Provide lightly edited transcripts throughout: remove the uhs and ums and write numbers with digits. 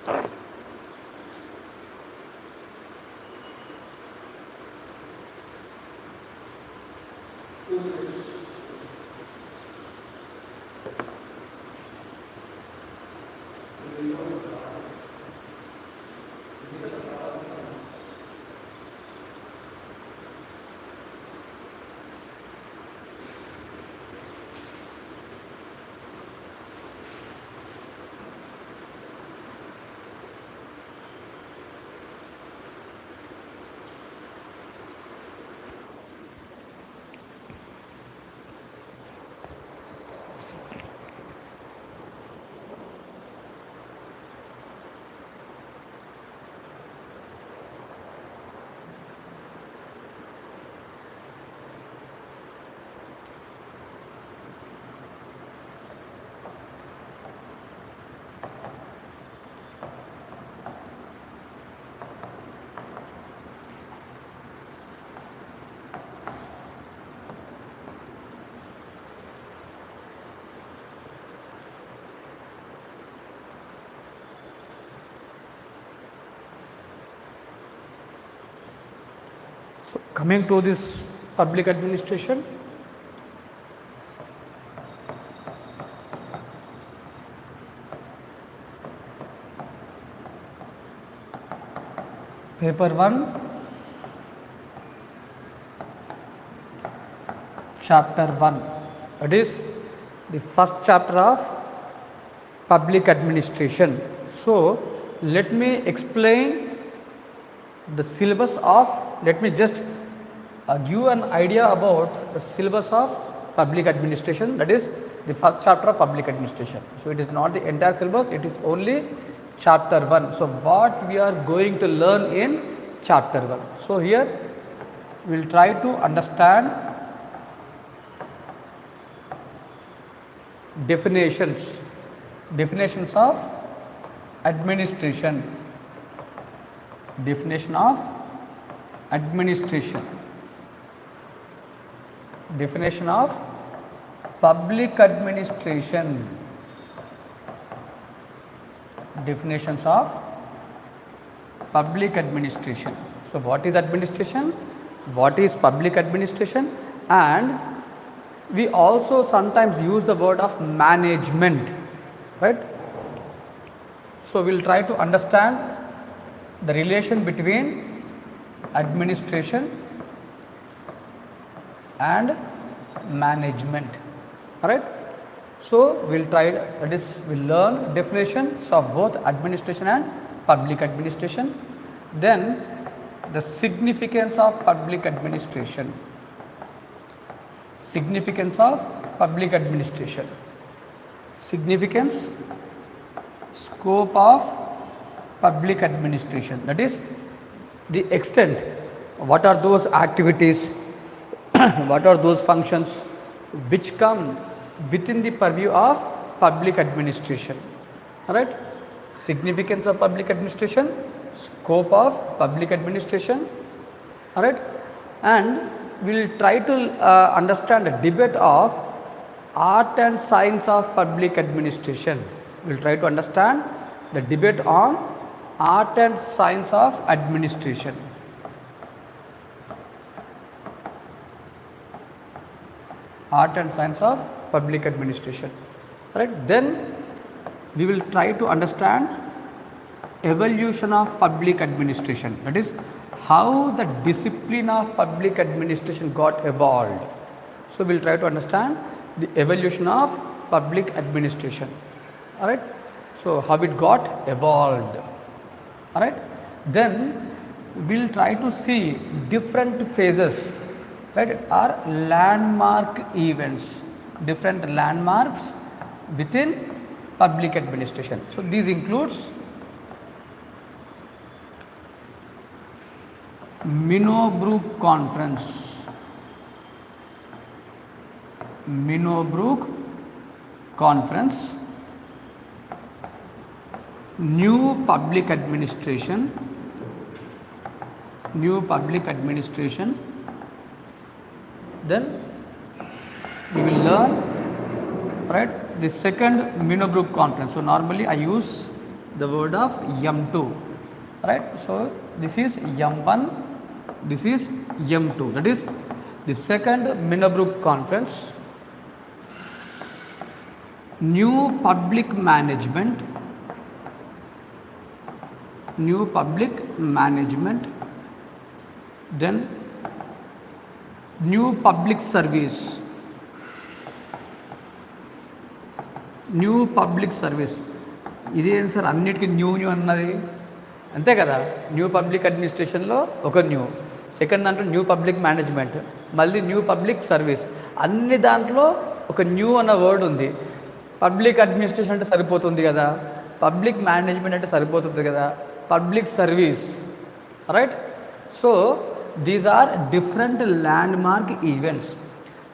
So, coming to this public administration, paper 1, chapter 1, that is the first chapter of public administration. So, let me explain the syllabus of, let me just give an idea about the syllabus of public administration, that is the first chapter of public administration. So, it is not the entire syllabus, it is only chapter 1. So, what we are going to learn in chapter 1. So, here we will try to understand definitions of administration, definition of administration, definition of public administration, definitions of public administration. So, what is administration? What is public administration? And we also sometimes use the word of management, right? So, we will try to understand the relation between administration and management, alright. So, we will try, that is we will learn definitions of both administration and public administration. Then the significance of public administration, significance of public administration, significance, scope of public administration, that is the extent, what are those activities, what are those functions which come within the purview of public administration, alright. Significance of public administration, scope of public administration, alright. And we will try to understand the debate of art and science of public administration. We will try to understand the debate on art and science of administration. Art and science of public administration, right. Then we will try to understand evolution of public administration, that is how the discipline of public administration got evolved. So, we will try to understand the evolution of public administration, alright. So, how it got evolved, alright. Then we will try to see different phases, right, are landmark events, different landmarks within public administration. So, these includes Minobrook Conference, Minobrook Conference, new public administration, new public administration. Then we will learn, right, the second Minobrook Conference. So, normally I use the word of M2, right? So this is M1, this is M2, that is the second Minnebrook conference. New public management, then new public service, ఇదేం sir అన్నిటికీ new అన్నది, అంతే కదా. New public అడ్మినిస్ట్రేషన్లో ఒక new, second దాంట్లో new public management, మళ్ళీ new public service, అన్ని దాంట్లో ఒక న్యూ అన్న వర్డ్ ఉంది. పబ్లిక్ అడ్మినిస్ట్రేషన్ అంటే సరిపోతుంది కదా, పబ్లిక్ మేనేజ్మెంట్ అంటే సరిపోతుంది కదా, public service, right. So these are different landmark events.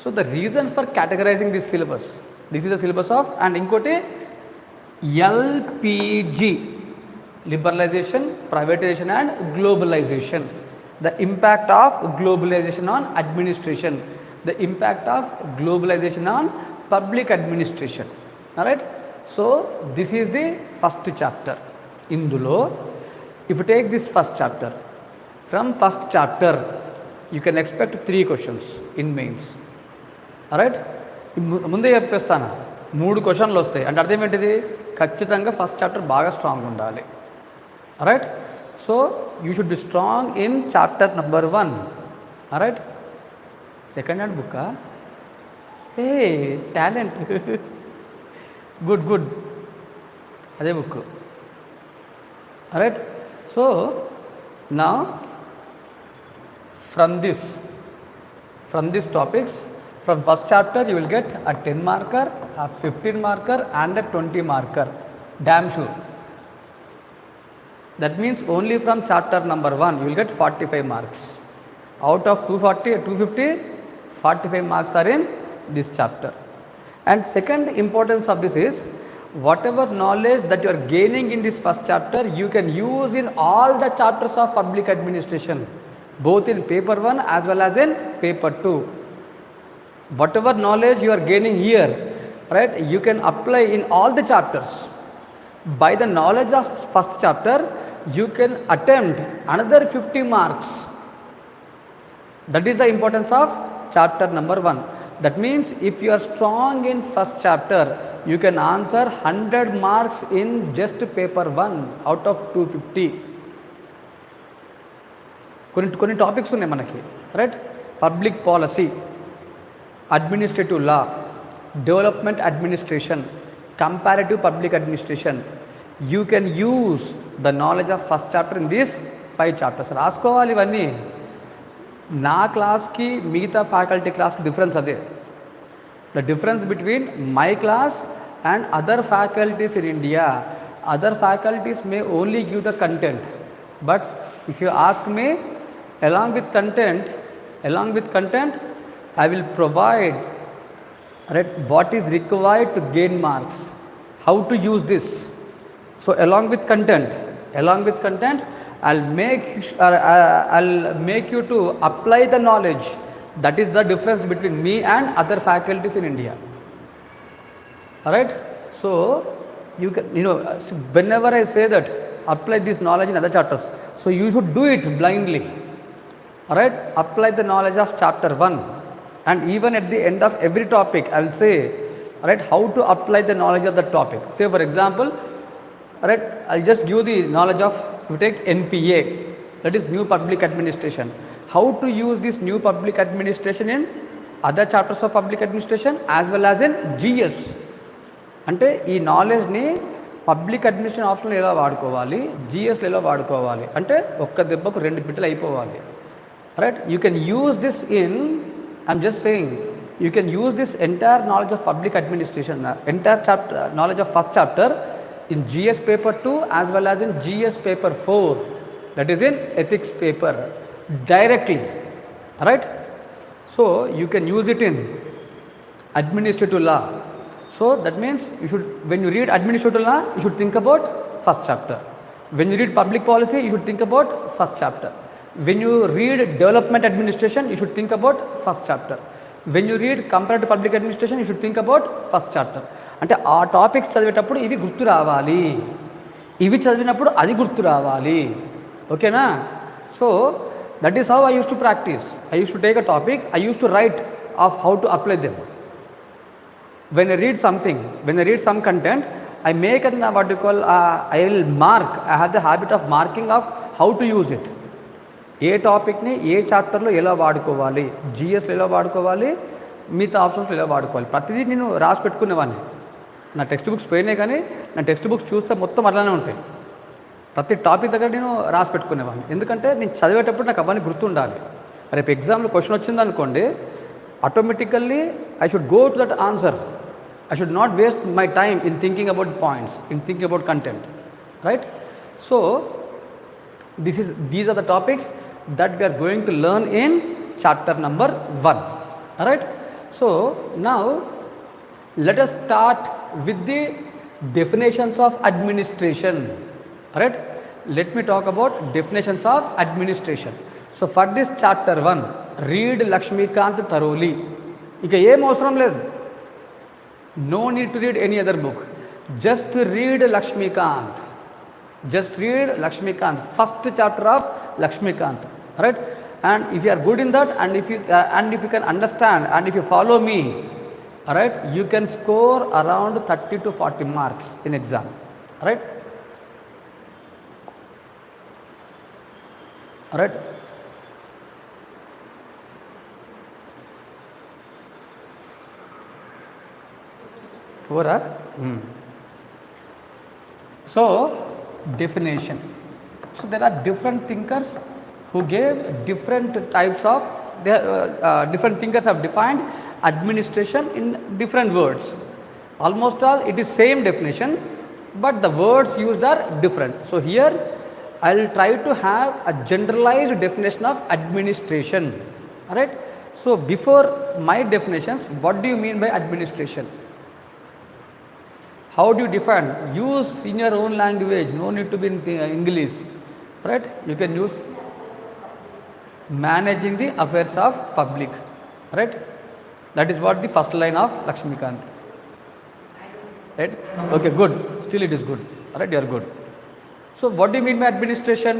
So the reason for categorising this syllabus, this is the syllabus of, and ఇంకోటి LPG, liberalisation, privatisation and globalisation. The impact of globalisation on administration, the impact of globalisation on public administration, right. So this is the first chapter. ఇందులో if you take this first chapter, from first chapter you can expect 3 questions in mains, right. ముందే చెప్పేస్తాను, 3 questions వస్తాయి అంటే అర్థం ఏంటిది, ఖచ్చితంగా first chapter బాగా strong ఉండాలి, right. So you should be strong in chapter number 1, right. Second hand బుక్కా, ఏ టాలెంట్, గుడ్, అదే బుక్, రైట్. సో నా from this topics, from first chapter you will get a 10 marker, a 15 marker and a 20 marker, damn sure. That means only from chapter number 1 you will get 45 marks. Out of 250, 45 marks are in this chapter. And second importance of this is, whatever knowledge that you are gaining in this first chapter you can use in all the chapters of public administration, both in paper 1 as well as in paper 2. Whatever knowledge you are gaining here, right, you can apply in all the chapters. By the knowledge of first chapter you can attempt another 50 marks. That is the importance of chapter number 1. That means if you are strong in first chapter you can answer 100 marks in just paper 1 out of 250. కొన్ని topics ఉన్నాయి మనకి, right. Public policy, administrative law, development administration, comparative public administration. You can use the knowledge of first chapter in these 5 chapters. రాసుకోవాలి ఇవన్నీ. నా క్లాస్కి మిగతా faculty క్లాస్కి difference అదే. The difference between my class and other faculties in India, other faculties May only give the content, but if you ask me, along with content I will provide, right, what is required to gain marks, how to use this. So along with content I'll make you to apply the knowledge. That is the difference between me and other faculties in India, right. So you can, whenever I say that apply this knowledge in other chapters, so you should do it blindly, right. Apply the knowledge of chapter 1, and even at the end of every topic I will say, right, how to apply the knowledge of the topic. Say for example, right, I'll just give the knowledge of, you take NPA, that is new public administration, how to use this new public administration in other chapters of public administration as well as in GS. అంటే ఈ నాలెడ్జ్ని public administration ఆప్షన్లో ఎలా వాడుకోవాలి, జిఎస్లో ఎలా వాడుకోవాలి అంటే ఒక్క దెబ్బకు 2 బిట్లు అయిపోవాలి, right. You can use this in, I'm just saying, you can use this entire knowledge of public administration, entire chapter knowledge of first chapter in GS paper 2 as well as in GS paper 4, that is in ethics paper, directly, right. So you can use it in administrative law. So that means you should, when you read administrative law you should think about first chapter. When you read public policy you should think about first chapter. When you read development administration you should think about first chapter. When you read comparative public administration you should think about first chapter. అంటే ఆ topics చదివేటప్పుడు ఇవి గుర్తు రావాలి. ఇవి చదివినప్పుడు అది గుర్తు రావాలి. ఓకేనా? So that is how I use to practice. I use to take a topic, I use to right of how to apply them. When I read something, when I read some content, I make an what you call I will mark. I have the habit of marking of how to use it. ఏ టాపిక్ని ఏ చాప్టర్లో ఎలా వాడుకోవాలి, జిఎస్లో ఎలా వాడుకోవాలి, మిగతా ఆప్షన్స్లో ఎలా వాడుకోవాలి, ప్రతిదీ నేను రాసి పెట్టుకునేవాడిని. నా టెక్స్ట్ బుక్స్ పోయినాయి కానీ నా టెక్స్ట్ బుక్స్ చూస్తే మొత్తం అలానే ఉంటాయి. ప్రతి టాపిక్ దగ్గర నేను రాసి పెట్టుకునేవాడిని. ఎందుకంటే నేను చదివేటప్పుడు నాకు అవన్నీ గుర్తుండాలి. రేపు ఎగ్జామ్లో క్వశ్చన్ వచ్చిందనుకోండి, automatically I should go to that answer. I should not waste my time in thinking about points, in thinking about content, right? So these are the topics that we are going to learn in chapter number 1. All right? So now let us start with the definitions of administration. All right? Let me talk about definitions of administration. So for this chapter 1, read Lakshmikant thoroughly. Ika em avasaram ledhu. No need to read any other book. Just read Lakshmikant. Just read Lakshmikant. First chapter of Lakshmikant. Right? And if you are good in that, and if you can understand, and if you follow me, alright, you can score around 30 to 40 marks in exam. Right? Alright? So definition. So there are different thinkers who gave different types of different thinkers have defined administration in different words. Almost all it is same definition, but the words used are different. So here I will try to have a generalized definition of administration. Alright? So before my definitions, what do you mean by administration? How do you define? Use in your own language, no need to be in English, right? You can use managing the affairs of public, right? That is what the first line of Lakshmikant, right? Okay, good. Still it is good, alright, you are good. So what do you mean by administration?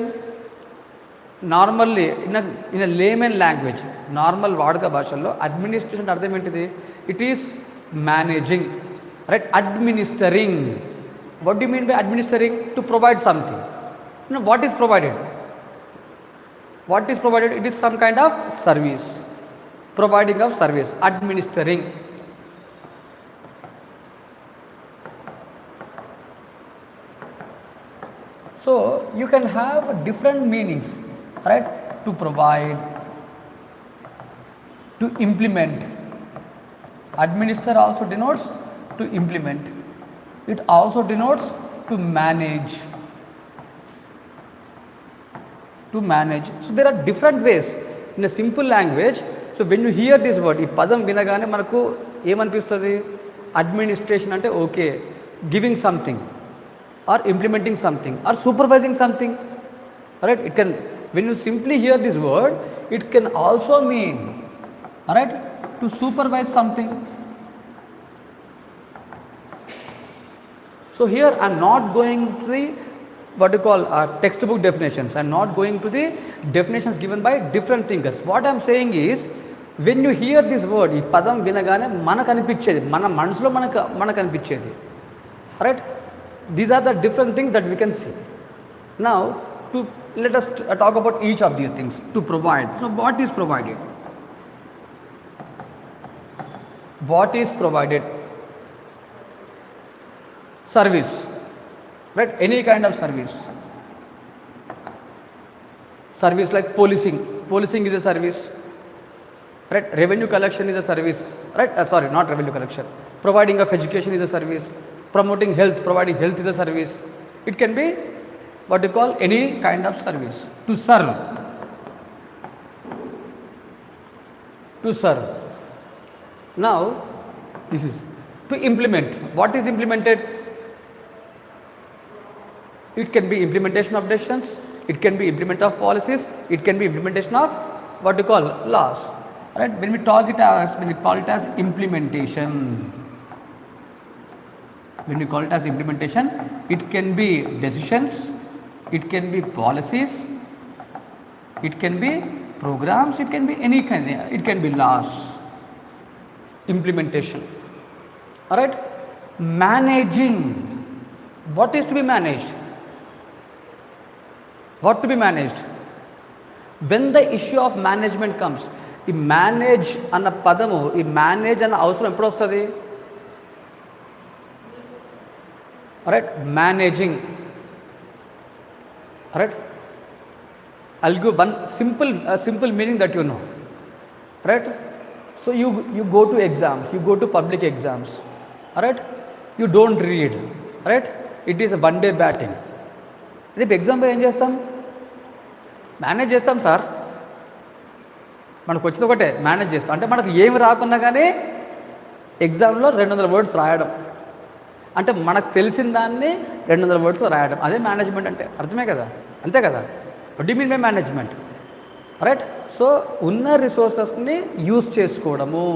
Normally in a layman language, normal vaduka bhashalo, administration ardham entidi? It is managing, right? Administering. What do you mean by administering? To provide something. You know, what is provided? What is provided? It is some kind of service. Providing of service. Administering. So you can have different meanings, right? To provide, to implement. Administer also denotes to implement. It also denotes to manage. To manage. So there are different ways in a simple language. So when you hear this word, ఈ పదం వినగానే మనకు ఏమనిపిస్తుంది? Administration అంటే okay, giving something or implementing something or supervising something. Alright? It can, when you simply hear this word, it can also mean, alright, to supervise something. So here I am not going to the what you call textbook definitions. I am not going to the definitions given by different thinkers. What I am saying is, when you hear this word, ఈ పదం వినగానే మనకు అనిపించేది, మన మనసులో మనకు అనిపించేది. Alright? These are the different things that we can see. Now, let us talk about each of these things. To provide. So what is provided? What is provided? Service, right? Any kind of service. Service like policing. Policing is a service, right? Revenue collection is a service, right? Sorry, not revenue collection. Providing of education is a service. Promoting health, providing health is a service. It can be what you call any kind of service. To serve. To serve. Now, this is to implement. What is implemented? It can be implementation of decisions, it can be implementation of policies, it can be implementation of what you call laws. Right? When we call it as implementation. When we call it as implementation, it can be decisions, it can be policies, it can be programs, it can be any kind, it can be laws, implementation. All right, managing. What is to be managed? What to be managed? When the issue of management comes, ఈ manage అన్న పదము, ఈ manage అన్న అవసరం ఎప్పుడు వస్తుంది? Right, managing. Right, I'll give one simple meaning that you know. Right, so you go to exams, you go to public exams. Right, you don't read. Right, it is a one day batting. రేపు exam ఏం చేస్తాం? Manage చేస్తాం sir. మనకు వచ్చింది ఒకటే, manage చేస్తాం. అంటే మనకు ఏమి రాకున్నా కానీ ఎగ్జామ్లో 200 వర్డ్స్ రాయడం, అంటే మనకు తెలిసిన దాన్ని 200 వర్డ్స్లో రాయడం, అదే మేనేజ్మెంట్ అంటే. అర్థమే కదా, అంతే కదా. What do mean by management? Right, so ఉన్న రిసోర్సెస్ని యూజ్ చేసుకోవడము.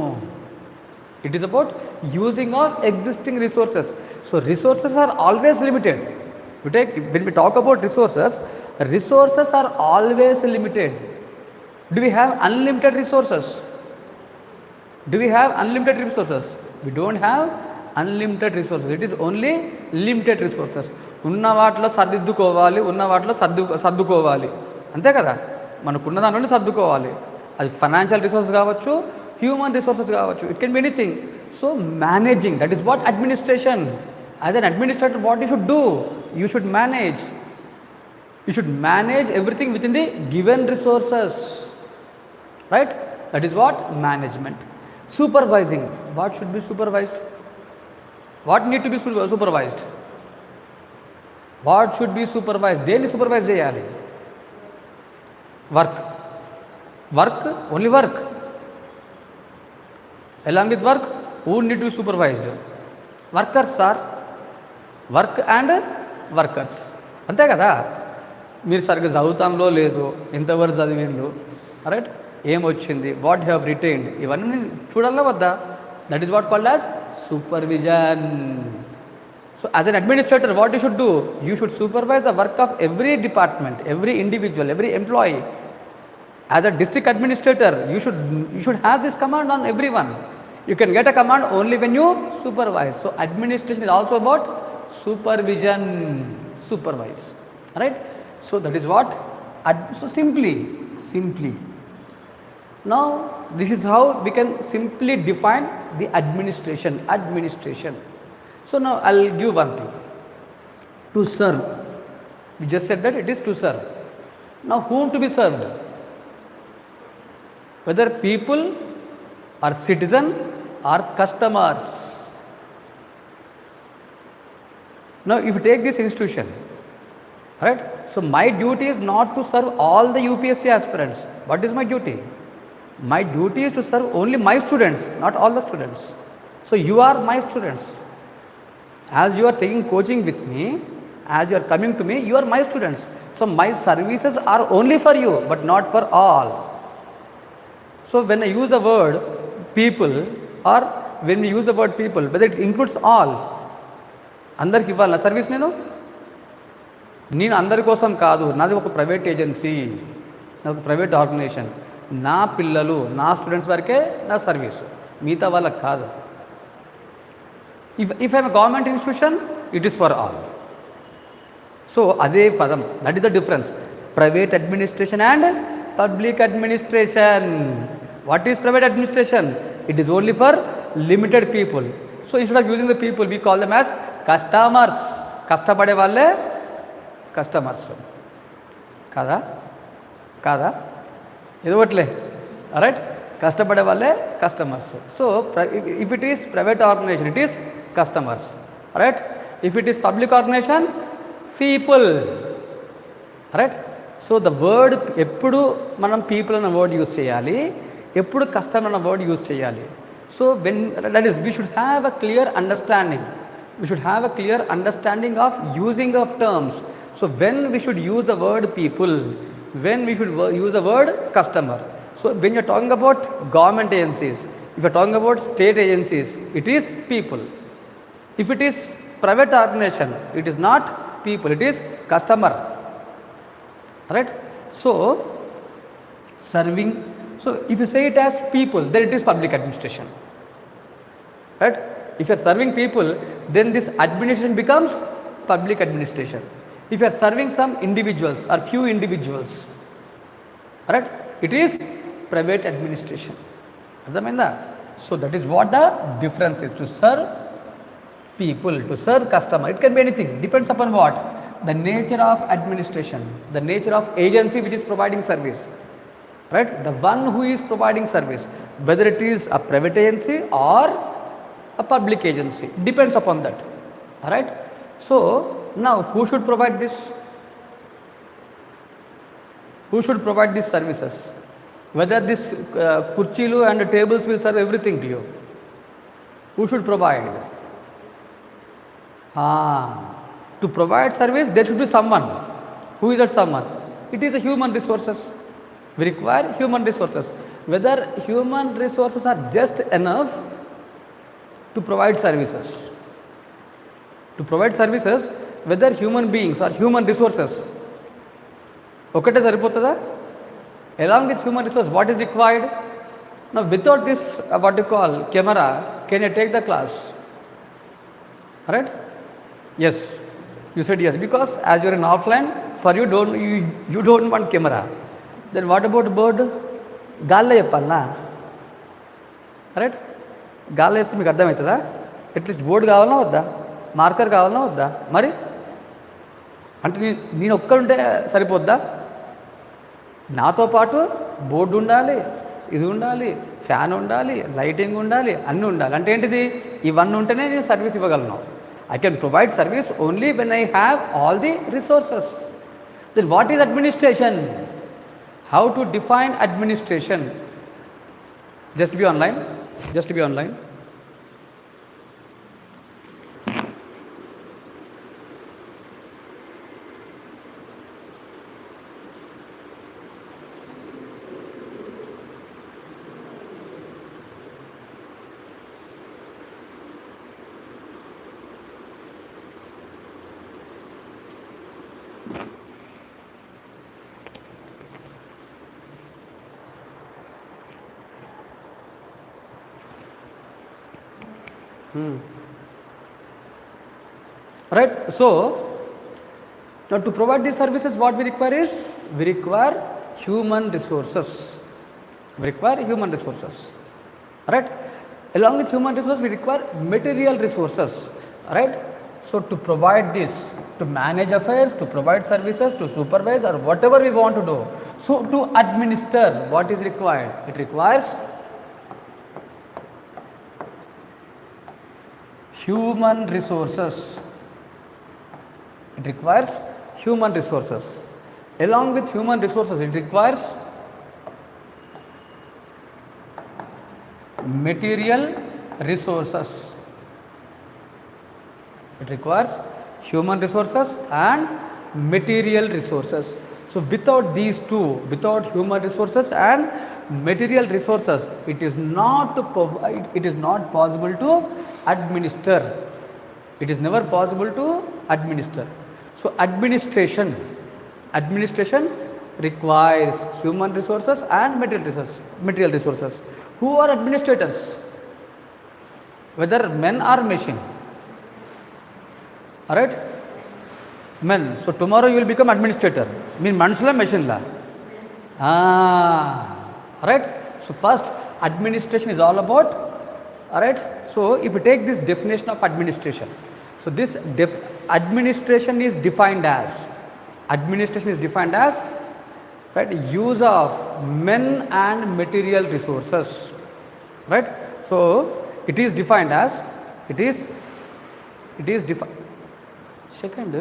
It is about using of existing resources. So resources are always limited. When we talk about resources are always limited. Do we have unlimited resources? Do we have unlimited resources? We don't have unlimited resources. It is only limited resources. ఉన్న వాటిలో సర్దిద్దుకోవాలి, ఉన్న వాటిలో సర్దుకోవాలి, అంతే కదా. మనకున్న దాంట్లోనే సర్దుకోవాలి. అది ఫైనాన్షియల్ రిసోర్సెస్ కావచ్చు, హ్యూమన్ రిసోర్సెస్ కావచ్చు, it can be anything. So managing, that is what administration. As an administrator, what you should do? You should manage. You should manage everything within the given resources. Right? That is what management. Supervising. What should be supervised? What need to be supervised? What should be supervised? Daily supervise cheyali. Work. Work, only work. Along with work, who need to be supervised? Workers, sir. Work and workers, అంతే కదా. మీరు సరిగ్గా చదువుతాంలో లేదు, ఎంతవరకు చదివిండ్రు, right, ఏమొచ్చింది, what have retained, ఇవన్నీ చూడాలా వద్దా? That is what called as supervision. So as an administrator, what you should do? You should supervise the work of every department, every individual, every employee. As a district administrator, you should have this command on everyone. You can get a command only when you supervise. So administration is also about supervision, supervise, right? So that is what so simply now this is how we can simply define the administration. So now I'll give one thing. To serve, we just said that it is to serve. Now whom to be served? Whether people or citizen or customers. Now if you take this institution, right, so my duty is not to serve all the UPSC aspirants. What is my duty? My duty is to serve only my students, not all the students. So you are my students. As you are taking coaching with me, as you are coming to me, you are my students. So my services are only for you, but not for all. So when I use the word people, or when we use the word people, whether it includes all, అందరికి ఇవ్వాలన్నా service? నేను అందరి కోసం కాదు, నాది ఒక private agency, నాది ఒక ప్రైవేట్ ఆర్గనైజేషన్. నా పిల్లలు, నా స్టూడెంట్స్ వరకే నా సర్వీసు, మిగతా వాళ్ళకి కాదు. If I'm government institution, it is for all. So అదే పదం, that is the difference. Private administration and public administration. What is private administration? It is only for limited people. So instead of using the people, we call them as customers. కష్టపడే వాళ్ళే customers. కాదా ఏదో ఒకట్లే, right, కష్టపడే వాళ్ళే customers. So if it is private organization, it is customers, right? If it is public organization, people, right? So the word ఎప్పుడు మనం people అన్న word use చేయాలి, ఎప్పుడు కస్టమర్ అన్న వర్డ్ యూజ్ చేయాలి. So when that is, we should have a clear understanding. We should have a clear understanding of using of terms. So when we should use the word people, when we should use the word customer. So when you're talking about government agencies, if you're talking about state agencies, it is people. If it is private organization. It is not people, it is customer. Right? So, serving. So, if you say it as people, then it is public administration. Right? If you are serving people, then this administration becomes public administration. If you are serving some individuals or few individuals, right, it is private administration. So that is what the difference is. To serve people, to serve customer, it can be anything, depends upon what? The nature of administration, the nature of agency which is providing service. Right? The one who is providing service, whether it is a private agency or a public agency, depends upon that. Alright. So now who should provide this? Who should provide these services? Whether this kurchilu and tables will serve everything to you. Who should provide? To provide service, there should be someone. Who is that someone? It is a human resources. We require human resources. Whether human resources are just enough to provide services. To provide services, whether human beings or human resources, okate saripotada? Along with human resource, what is required? Now, without this, what you call camera, can you take the class? Alright? Yes. You said yes, because as you are in offline, for you don't want camera. Then what about board? Gaalla cheppalna. Right? Gaalla chepte meeku ardhamaitada? At least board kavalna vadda? Marker kavalna vadda? Mari అంటే నేను ఒక్కడుంటే సరిపోద్దా? నాతో పాటు board ఉండాలి, ఇది ఉండాలి, fan ఉండాలి, lighting ఉండాలి, అన్నీ ఉండాలి. అంటే ఏంటిది? ఇవన్నీ ఉంటేనే నేను సర్వీస్ ఇవ్వగలను. I can provide service only when I have all the resources. Then what is administration? How to define administration? Just be online. Just be online. Right? So, now to provide these services, what we require is, we require human resources. We require human resources. Right? Along with human resources, we require material resources. Right? So, to provide this, to manage affairs, to provide services, to supervise or whatever we want to do. So, to administer, what is required? It requires human resources. It requires human resources. Along with human resources, it requires material resources. It requires human resources and material resources. So, without these two, without human resources and material resources, it is not possible to administer. It is never possible to administer. So, administration requires human resources and material resources. Who are administrators? Whether men or machine? Alright? Men. So, tomorrow you will become administrator. Mean manusla machine la. Alright? So, first administration is all about. Alright? So, if you take this definition of administration. So, this administration is defined as right, use of men and material resources. Right? So, it is defined as, second,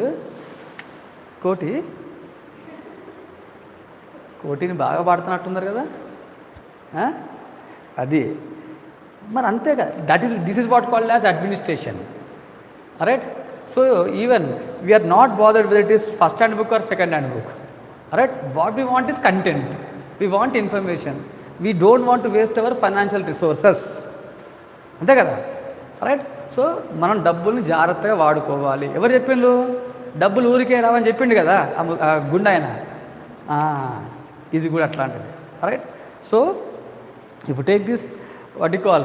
కోటిని బాగా పాడుతున్నట్టున్నారు కదా అది మరి అంతేగా. This is what called as administration. Alright? So, even we are not bothered whether it is first hand book or second hand book. Alright? What we want is content. We want information. We don't want to waste our financial resources. అంతే కదా. Alright? So మనం డబ్బుల్ని జాగ్రత్తగా వాడుకోవాలి. ఎవరు చెప్పిండ్రు? డబ్బులు ఊరికే రావని చెప్పిండు కదా ఆ గుండె ఆయన. ఇది కూడా అట్లాంటిది. Right. So if take this what you call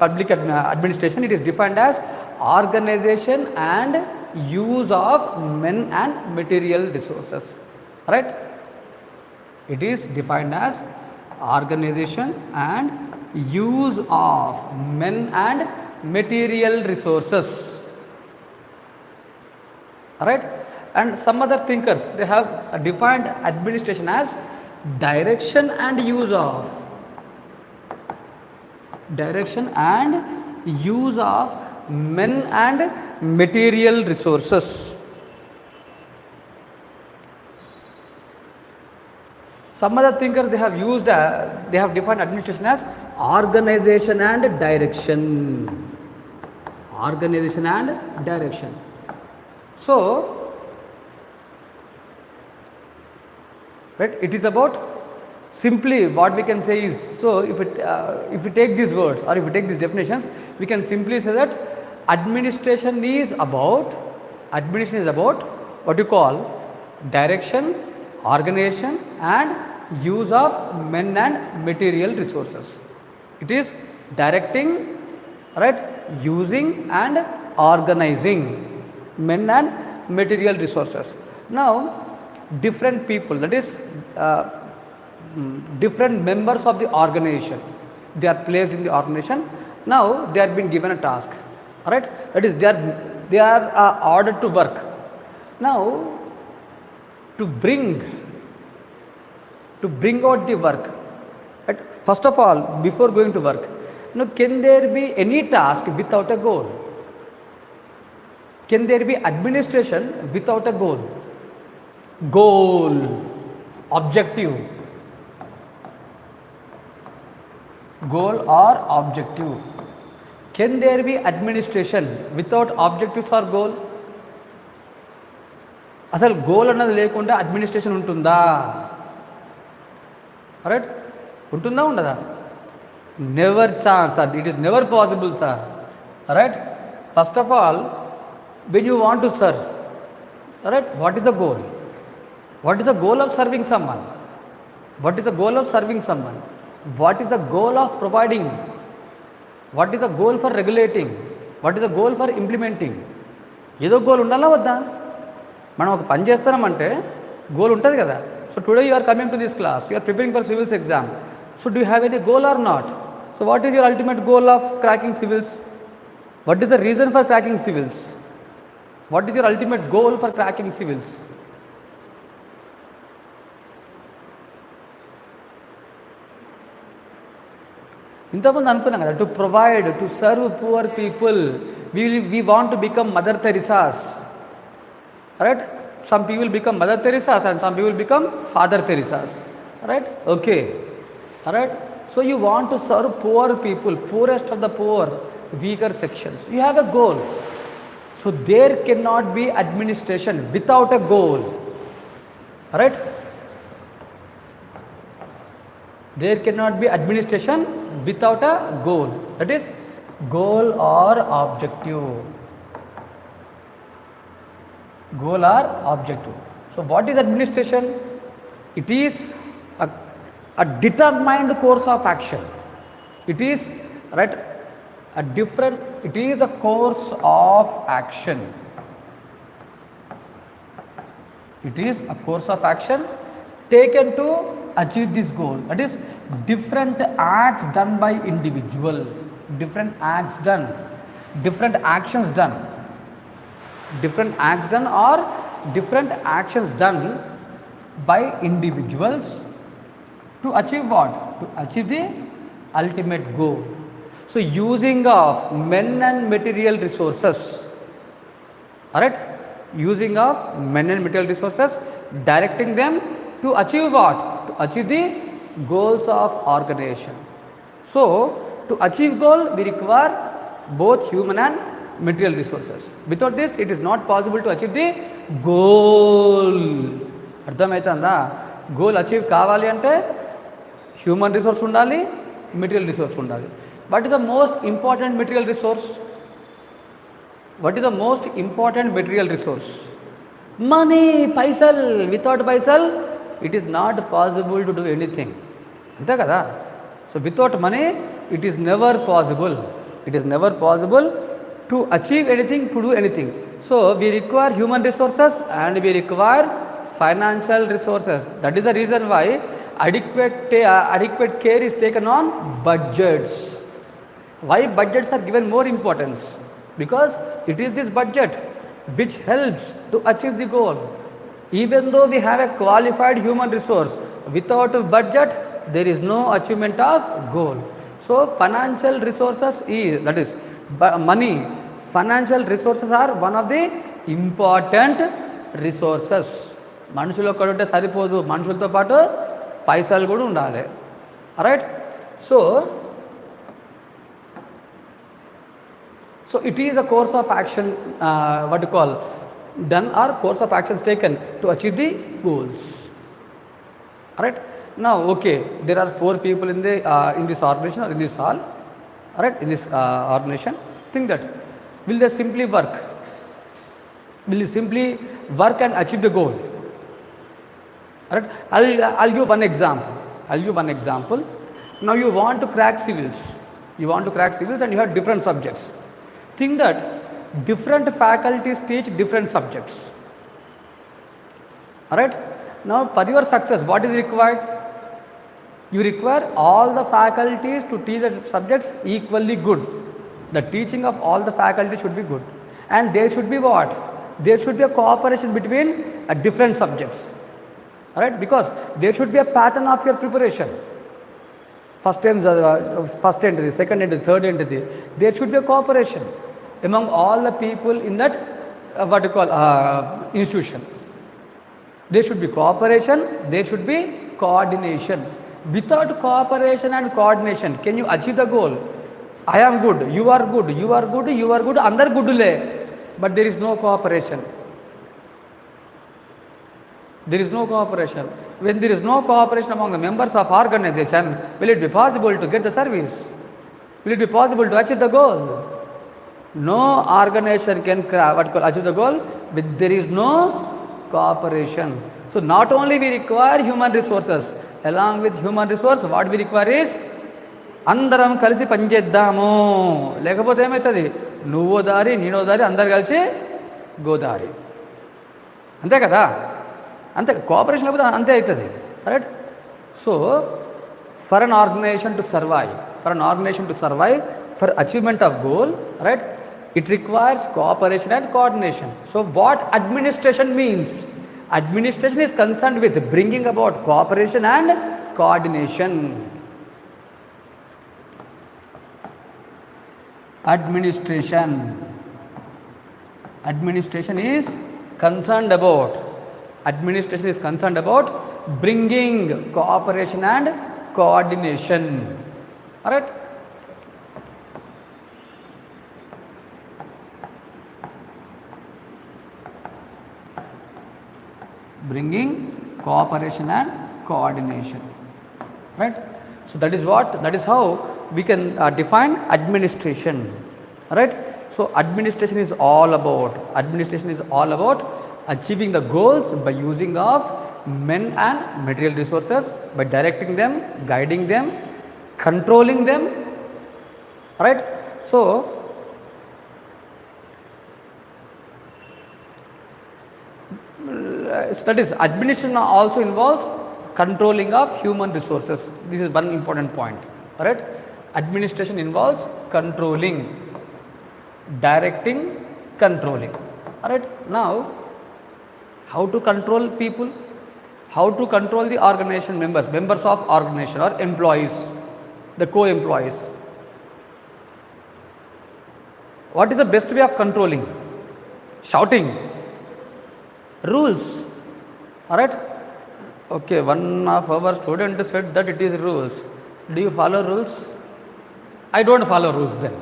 public administration, it is defined as organization and use of men and material resources. Right. It is defined as organization and use of men and material resources. Right. And some other thinkers, they have defined administration as direction and use of men and material resources. Some other thinkers, they have defined administration as organization and direction. So right, it is about, simply what we can say is, so if we take these words or if we take these definitions, we can simply say that administration is about what you call direction, organization and use of men and material resources. It is directing, right, using and organizing men and material resources. Now different people, that is different members of the organization, they are placed in the organization. Now they are being given a task, right? That is, they are ordered to work. Now to bring out the work, right? First of all, before going to work, now can there be any task without a goal? Can there be administration without a goal? Objective, goal or objective. Can there be administration without objectives or goal? అసలు goal అన్నది లేకుండా administration ఉంటుందా? Right, ఉంటుందా ఉండదా? Never chance sir, it is never possible sir. Right. First of all, when you want to serve, right, what is the goal? What is the goal of serving someone? What is the goal of serving someone? What is the goal of providing? What is the goal for regulating? What is the goal for implementing? ఏదో goal ఉండాలా వద్దా? మనం ఒక పని చేస్తున్నామంటే goal ఉంటుంది కదా. So today you are coming to this class, you are preparing for civils exam. So do you have any goal or not? So what is your ultimate goal of cracking civils? What is the reason for cracking civils? What is your ultimate goal for cracking civils? ఇంతకుముందు అనుకున్నాం కదా, to provide, to serve poor people. We want to become Mother Teresas, right? Some people become Mother Teresas and some people become Father Teresas, right? Okay, right. So you want to serve poor people, poorest of the poor, weaker sections. You have a goal. So there can not be administration without a goal, right? There cannot be administration without a goal. That is, goal or objective. Goal or objective. So what is administration? It is a determined course of action. It is, right, it is a course of action. It is a course of action taken to achieve this goal. That is, different acts done by individual, different actions done or different actions done by individuals to achieve what? To achieve the ultimate goal. So using of men and material resources, alright, using of men and material resources, directing them to achieve what? To achieve the goals of organization. So to achieve goal, we require both human and material resources. Without this, it is not possible to achieve the goal. అర్థమవుతుందా? Goal achieve కావాలి అంటే human resource ఉండాలి, material resource ఉండాలి. What is the most important material resource? What is the most important material resource? Money, paisal. Without paisal, it is not possible to do anything. అంతే కదా. So without money it is never possible. It is never possible to achieve anything, to do anything. So we require human resources and we require financial resources. That is the reason why adequate care is taken on budgets. Why budgets are given more importance? Because it is this budget which helps to achieve the goal. Even though we have a qualified human resource, without a budget there is no achievement of goal. So financial resources is, that is money, financial resources are one of the important resources. మనుషులు ఒక్కడు ఉంటే సరిపోదు, మనుషులతో పాటు పైసలు కూడా ఉండాలి. Right. So it is a course of action, what you call done, or course of actions taken to achieve the goals. Right. Now okay, there are 4 people in this organization or in this hall. Right, in this organization. Think that will they simply work? Will they simply work and achieve the goal? Right. I'll give one example. Now you want to crack civils. And you have different subjects. Think that different faculties teach different subjects. Alright. Now for your success, what is required? You require all the faculties to teach the subjects equally good. The teaching of all the faculties should be good. And there should be what? There should be a cooperation between different subjects. Alright, because there should be a pattern of your preparation. First entity, second entity, third entity. There should be a cooperation among all the people in that institution. There should be cooperation, there should be coordination. Without cooperation and coordination, can you achieve the goal? I am good, you are good, you are good, you are good, andar goodule, but there is no cooperation. There is no cooperation. When there is no cooperation among the members of organization, will it be possible to get the service? Will it be possible to achieve the goal? No organization can achieve the goal if there is no cooperation. So not only we require human resources, along with human resource, what we require is అందరం కలిసి పనిచేద్దాము. లేకపోతే ఏమవుతుంది, నువ్వో దారి నేనో దారి, అందరు కలిసి గోదారి. అంతే కదా. అంతే, కోఆపరేషన్ లేకపోతే అంతే అవుతుంది. Right. So for an organization to survive, for achievement of goal, right, it requires cooperation and coordination. So what administration means? Administration is concerned with bringing about cooperation and coordination. Administration is concerned about bringing cooperation and coordination. All right. Bringing cooperation and coordination. Right. So that is how we can define administration. Right. So administration is all about achieving the goals by using of men and material resources, by directing them, guiding them, controlling them. Right. So that is, administration also involves controlling of human resources. This is one important point. Alright, administration involves controlling, directing, controlling. Alright, now how to control people, how to control the organization members of organization or employees, the co-employees. What is the best way of controlling? Shouting. Rules. Alright. Okay, one of our students said that it is rules. Do you follow rules? I don't follow rules then.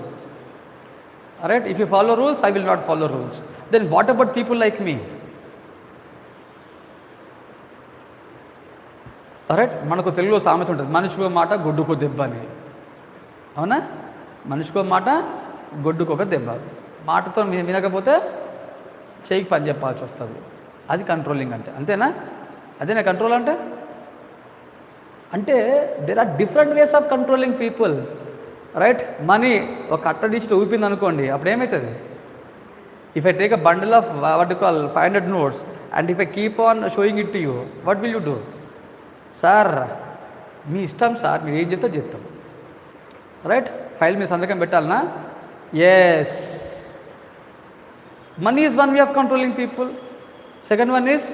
Alright, if you follow rules, I will not follow rules. Then what about people like me? Alright, మనకు తెలుగులో సామెత ఉంటుంది, మనిషికో మాట గొడ్డుకో దెబ్బ అని. అవునా? మనిషికో మాట గొడ్డుకొక దెబ్బ. మాటతో వినకపోతే చేయికి పని చెప్పాల్సి వస్తుంది. అది కంట్రోలింగ్ అంటే. అంతేనా? అదేనా కంట్రోల్ అంటే? అంటే there are different ways of controlling people, right? Money ఒక అట్ట తీసి ఊపింది అనుకోండి, అప్పుడు ఏమవుతుంది? If I take a bundle of what you call 500 notes and if I keep on showing it to you, what will you do? Sir మీ ఇష్టం sir, మీరు ఏం చెప్తే చెప్తాం, రైట్? ఫైల్ మీ సంతకం పెట్టాలనా? Yes. Money is one way of controlling people. Second one is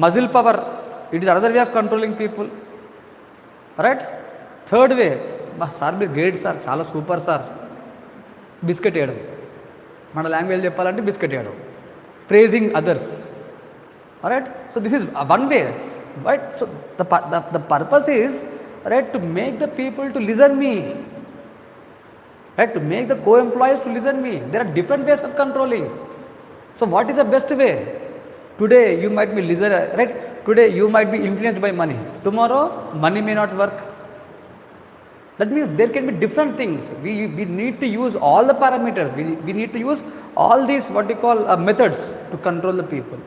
muscle power. It is another way of controlling people, right? Third way, sir మీరు గ్రేట్ సార్, చాలా సూపర్ సార్, బిస్కెట్ వేయడం. మన language చెప్పాలంటే biscuit వేయడం, praising others, right? So this is one way, right? So the purpose is, right, to make the people to listen me, right, to make the co-employees to listen me. There are different ways of controlling. So what is the best way? Today you might be listen, right? Today you might be influenced by money. Tomorrow money may not work. That means there can be different things. We need to use all the parameters. We need to use all these what we call methods to control the people.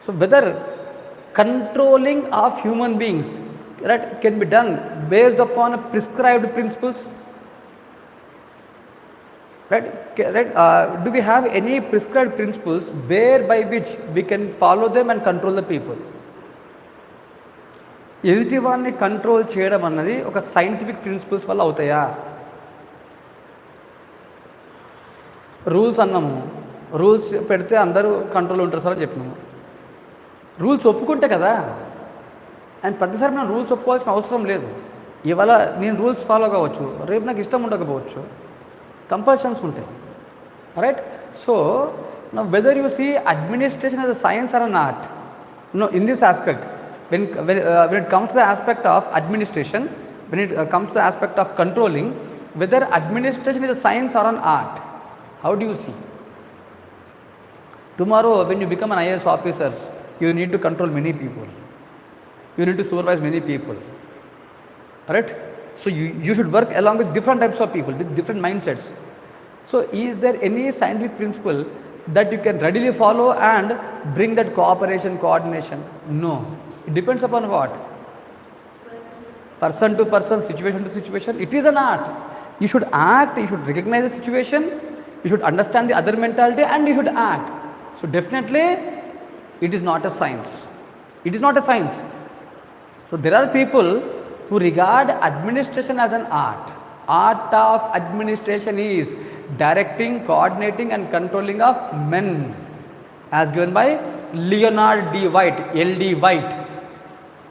So whether controlling of human beings, right, can be done based upon a prescribed principles, right? Do we have any prescribed principles whereby which we can follow them and control the people? ఎదుటి వాడిని control చేయడం అన్నది ఒక scientific principles వల్ల అవుతాయా? Rules అన్నాము, rules పెడితే అందరూ కంట్రోల్ ఉంటారు సార్ అని చెప్పినాము. రూల్స్ ఒప్పుకుంటే కదా, అండ్ ప్రతిసారి మనం రూల్స్ ఒప్పుకోవాల్సిన అవసరం లేదు. ఇవాళ నేను రూల్స్ ఫాలో కావచ్చు, రేపు నాకు ఇష్టం ఉండకపోవచ్చు, కంపల్షన్స్ ఉంటాయి, right? So now whether you see administration as a science or an art, no, in this aspect, when it comes to the aspect of administration, when it comes to the aspect of controlling, whether administration is a science or an art, how do you see? Tomorrow when you become an IAS officers, you need to control many people, you need to supervise many people, right? So you should work along with different types of people with different mindsets. So is there any scientific principle that you can readily follow and bring that cooperation, coordination? No. It depends upon what? Person to person, situation to situation. It is an art. You should act, you should recognize the situation, you should understand the other mentality, and you should act. So definitely it is not a science. It is not a science. So there are people who regard administration as an art. Art of administration is directing, coordinating and controlling of men, as given by Leonard D. White, L.D. White.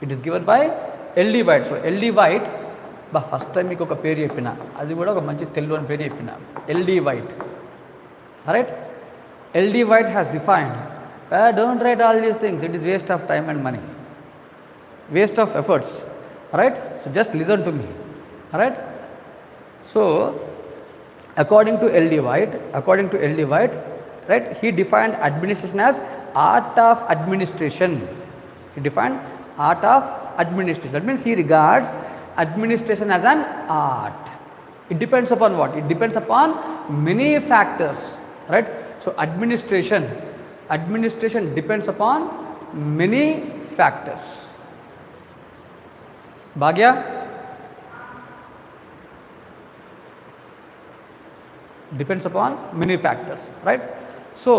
It is given by L.D. White. So L.D. White, first time మీకు ఒక పేరు చెప్పిన, అది కూడా ఒక మంచి తెలుగు అని పేరు చెప్పిన, L.D. White, right? L.D. White has defined, don't write all these things, it is waste of time and money, waste of efforts, right? So just listen to me, right? So according to L.D. White, right, he defined administration as art of administration. He defined art of administration. That means he regards administration as an art. It depends upon what? It depends upon many factors, right? So administration depends upon many factors. Bhagya? Depends upon many factors, right? So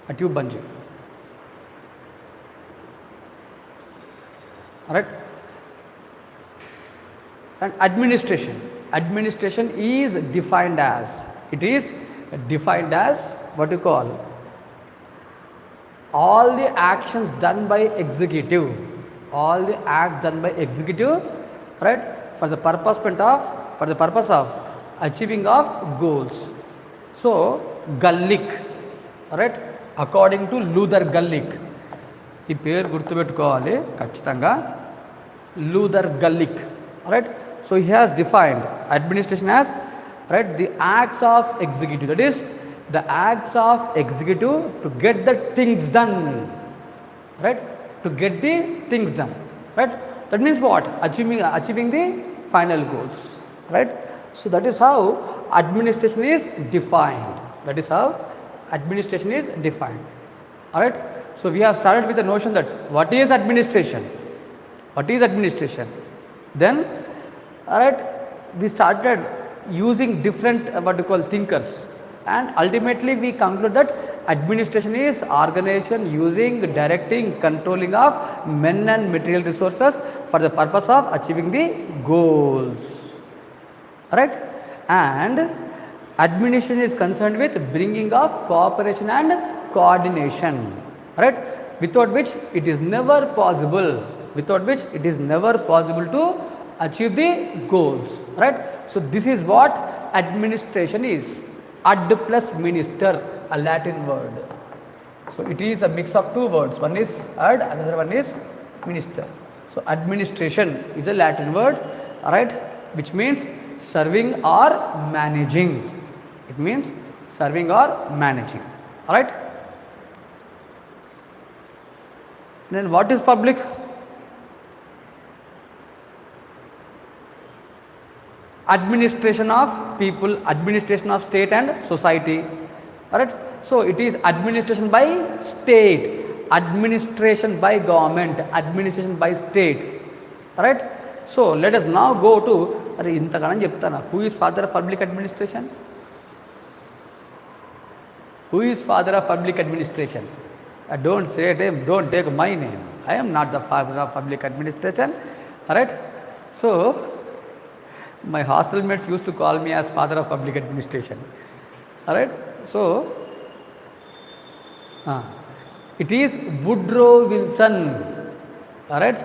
a tube bungee, alright? And administration is defined as, what you call, all the actions done by executive, right, for the purpose of achieving of goals. So Gallic, right, according to Luther Gallic, ఈ పేరు గుర్తుపెట్టుకోవాలి ఖచ్చితంగా, Luther gallic, right? So he has defined administration as, right, the acts of executive, that is the acts of executive to get the things done, right, to get the things done, right? That means what? Achieving the final goals. right? So that is how administration is defined. That is how administration is defined. All right. So we have started with the notion that what is administration? What is administration? Then, all right, we started using different what you call thinkers, and ultimately we conclude that administration is organization using, directing, controlling of men and material resources for the purpose of achieving the goals. All right, and administration is concerned with bringing of cooperation and coordination, right, without which it is never possible, to achieve the goals, right. So this is what administration is. Ad plus minister, a Latin word. So it is a mix of two words, one is ad, another one is minister. So administration is a Latin word, right, which means serving or managing. It means serving or managing. All right. Then what is public? Administration of people, administration of state and society. All right. So it is administration by state, administration by government, administration by state. All right. So let us now go to who is father of public administration? Who is father of public administration? Don't say it, don't take my name. I am not the father of public administration. All right. So my hostel mates used to call me as father of public administration. All right. So it is Woodrow Wilson. All right.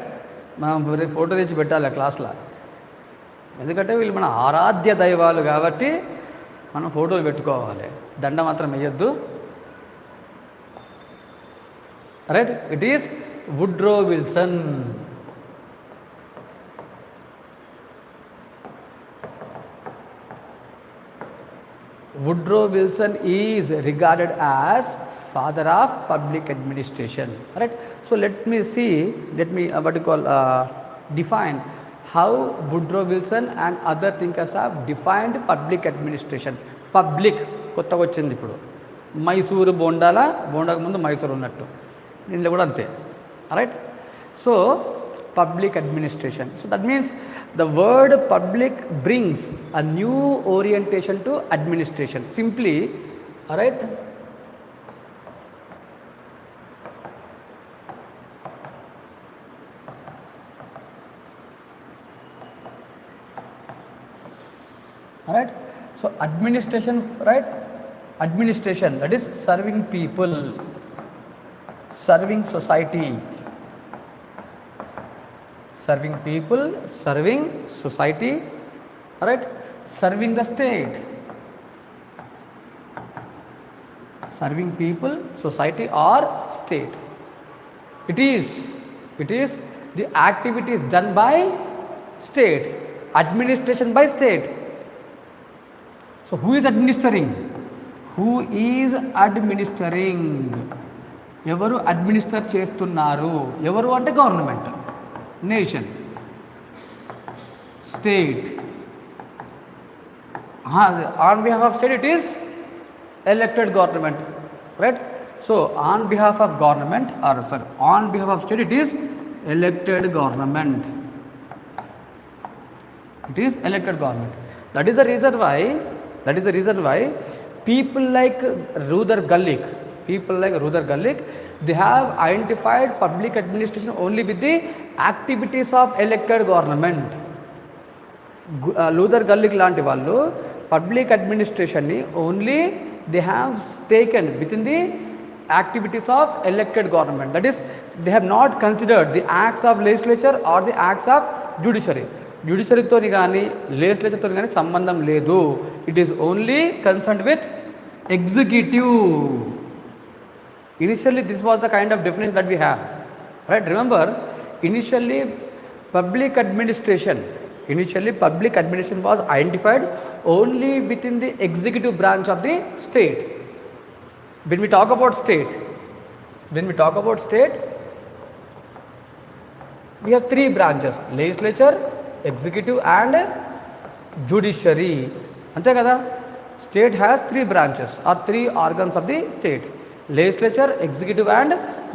మనం photo తెచ్చి పెట్టాలి క్లాస్లో, ఎందుకంటే వీళ్ళు మన ఆరాధ్య దైవాలు కాబట్టి మనం ఫోటోలు పెట్టుకోవాలి, దండ మాత్రం వేయొద్దు. Right. It is Woodrow Wilson. Woodrow Wilson is regarded as father of public administration. Right. So let me define how Woodrow Wilson and other thinkers have defined public administration. Public కొత్తగా వచ్చింది ఇప్పుడు, మైసూరు బోండాకు ముందు మైసూరు ఉన్నట్టు దీంట్లో కూడా అంతే. Right. So public administration. So that means the word public brings a new orientation to administration. Simply, all right. All right. So administration, right? Administration, that is serving people, serving society. Serving people, serving society, right? Serving the state. Serving people, society or state. It is the activities done by state, administration by state. So who is administering? Who is administering? ఎవరు administer చేస్తున్నారు? ఎవరు అంటే government, nation, state. On behalf of state it is elected government, right? So on behalf of government, on behalf of state it is elected government. It is elected government. That is the reason why people like Ruther Gullich, they have identified public administration only with the activities of elected government. Ruther Gullich లాంటి వాళ్ళు public అడ్మినిస్ట్రేషన్ని only they have taken within the activities of elected government. That is, they have not considered the acts of legislature or the acts of judiciary. Judiciary కానీ legislature కానీ సంబంధం లేదు. It is only concerned with executive. Initially this was the kind of definition that we have, right? Remember, initially public administration was identified only within the executive branch of the state. When we talk about state, we have three branches: legislature, executive and judiciary. Ante kada, state has 3 branches or 3 organs of the state: legislature, executive and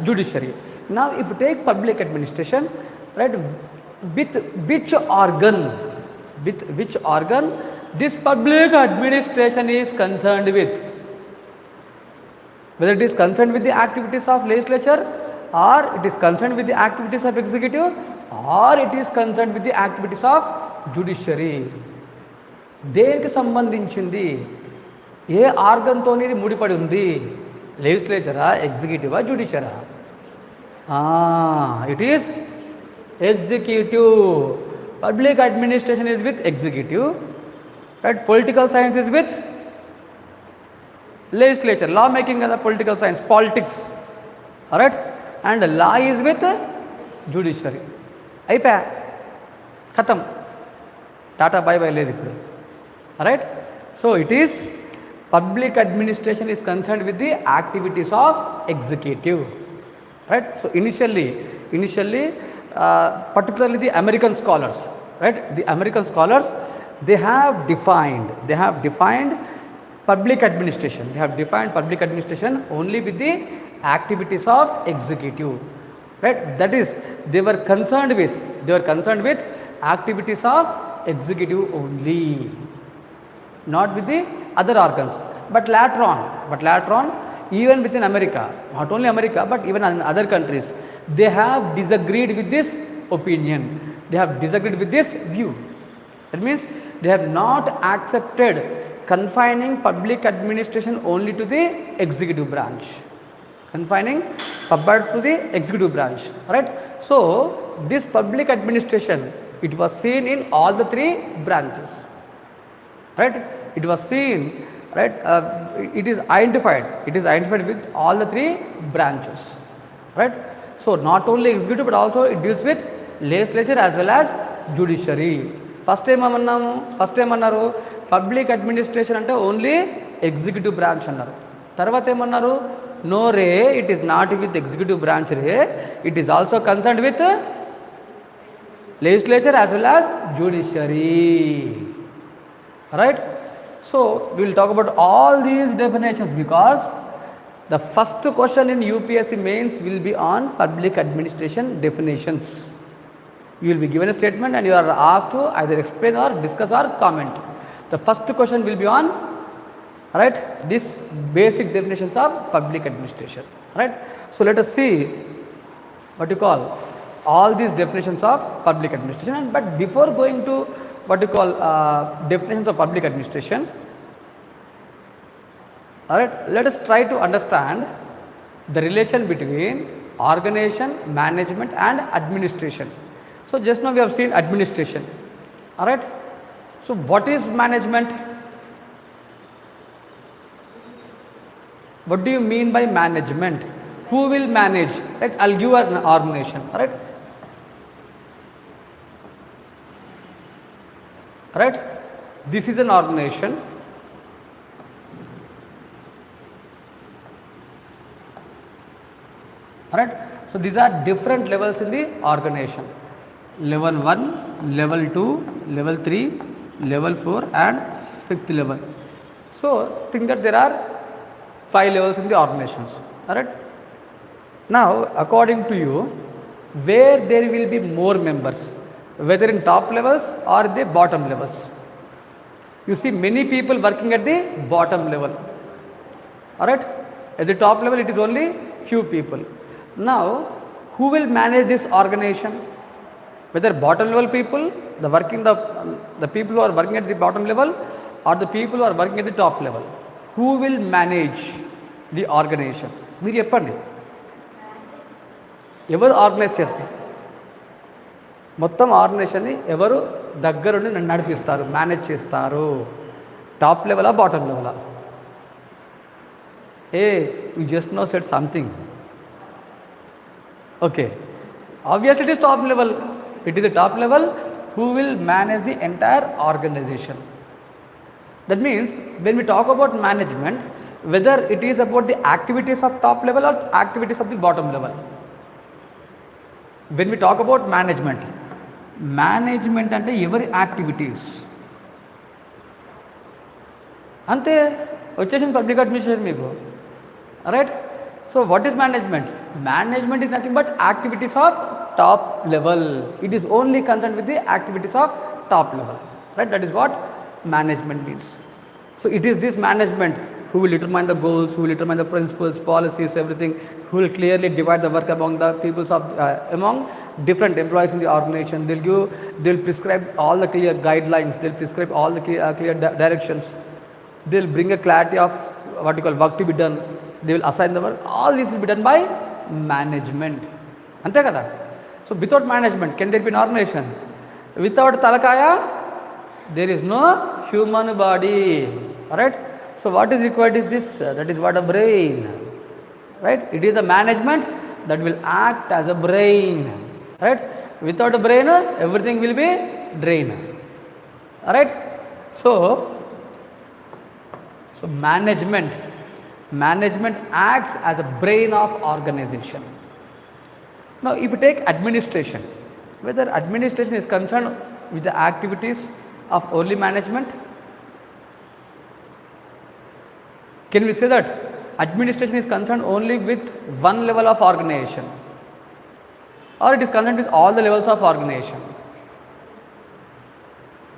judiciary. Now if you take public administration, right, with which organ this public administration is concerned with, whether it is concerned with the activities of legislature, or it is concerned with the activities of executive, or it is concerned with the activities of judiciary. దేనికి సంబంధించింది, ఏ ఆర్గన్తో ఇది ముడిపడి ఉంది? లెజిస్లేచరా, ఎగ్జిక్యూటివా, జ్యుడిషియరా? It is executive. Public administration is with executive, right? Political science is with legislature, law making as a political science, politics, alright, and law is with judiciary. అయిపోయా, ఖతం, టాటా బై బై లేదు ఇప్పుడు. alright, so it is public administration is concerned with the activities of executive, right? So initially particularly the American scholars, right, the American scholars, they have defined public administration. They have defined public administration only with the activities of executive, right? That is, they were concerned with activities of executive only, not with the other organs. But later on, even within America, not only America but even in other countries, they have disagreed with this opinion. They have disagreed with this view. That means they have not accepted confining public administration only to the executive branch. Confining public to the executive branch, right? So this public administration, it was seen in all the 3 branches, right? It was seen, right? It is identified with all the 3 branches, right? So not only executive but also it deals with legislature as well as judiciary. First ఏమన్నారు, public administration అంటే only executive branch అన్నారు. తర్వాత ఏమన్నారు, no రే, it is not with executive branch రే, it is also concerned with legislature as well as judiciary, right? So we will talk about all these definitions because the first question in UPSC mains will be on public administration definitions. You will be given a statement and you are asked to either explain or discuss or comment. The first question will be on, right, this basic definitions of public administration, right? So let us see what you call all these definitions of public administration. But before going to what you call definitions of public administration, alright, let us try to understand the relation between organization, management and administration. So just now we have seen administration, alright. So what is management? What do you mean by management? Who will manage? Right? I'll give an organization, alright. Right? This is an organization. Alright. So these are different levels in the organization. Level 1, level 2, level 3, level 4 and 5th level. So think that there are 5 levels in the organizations. Alright. Now according to you, where there will be more members, whether in top levels or the bottom levels? You see many people working at the bottom level. Alright. At the top level it is only few people. Now who will manage this organization? Whether bottom level people, the people who are working at the bottom level or the people who are working at the top level, who will manage the organization? మీరు చెప్పండి, ఎవరు organise చేస్తారు? మొత్తం ఆర్గనైజేషన్ని ఎవరు దగ్గరుండి నడిపిస్తారు, manage చేస్తారు? Top లెవెలా, బాటమ్ లెవెలా? You just now said something. Okay, obviously it is top level. It is the top level who will manage the entire organization. That means when we talk about management, whether it is about the activities of top level or activities of the bottom level. When we talk about management అంటే ఎవరి activities? అంతే వచ్చేసింది public administration మీకు. Right. So what is management? Management is nothing but activities of top level. It is only concern with the activities of top level. Right, that is what management means. So it is this management who will determine the goals, who will determine the principles, policies, everything, who will clearly divide the work among the peoples of among different employees in the organization. They'll prescribe all the clear guidelines, they'll prescribe all the clear directions, they'll bring a clarity of what you call work to be done, they will assign the work. All this will be done by management. Ante kada. So without management can there be an organization? Without talakaya there is no human body. Alright. So what is required is this, that is what a brain. Right. It is a management that will act as a brain. Right. Without a brain everything will be drained. Alright. So management acts as a brain of organization. Now if you take administration, whether administration is concerned with the activities of only management, can we say that administration is concerned only with one level of organization, or it is concerned with all the levels of organization?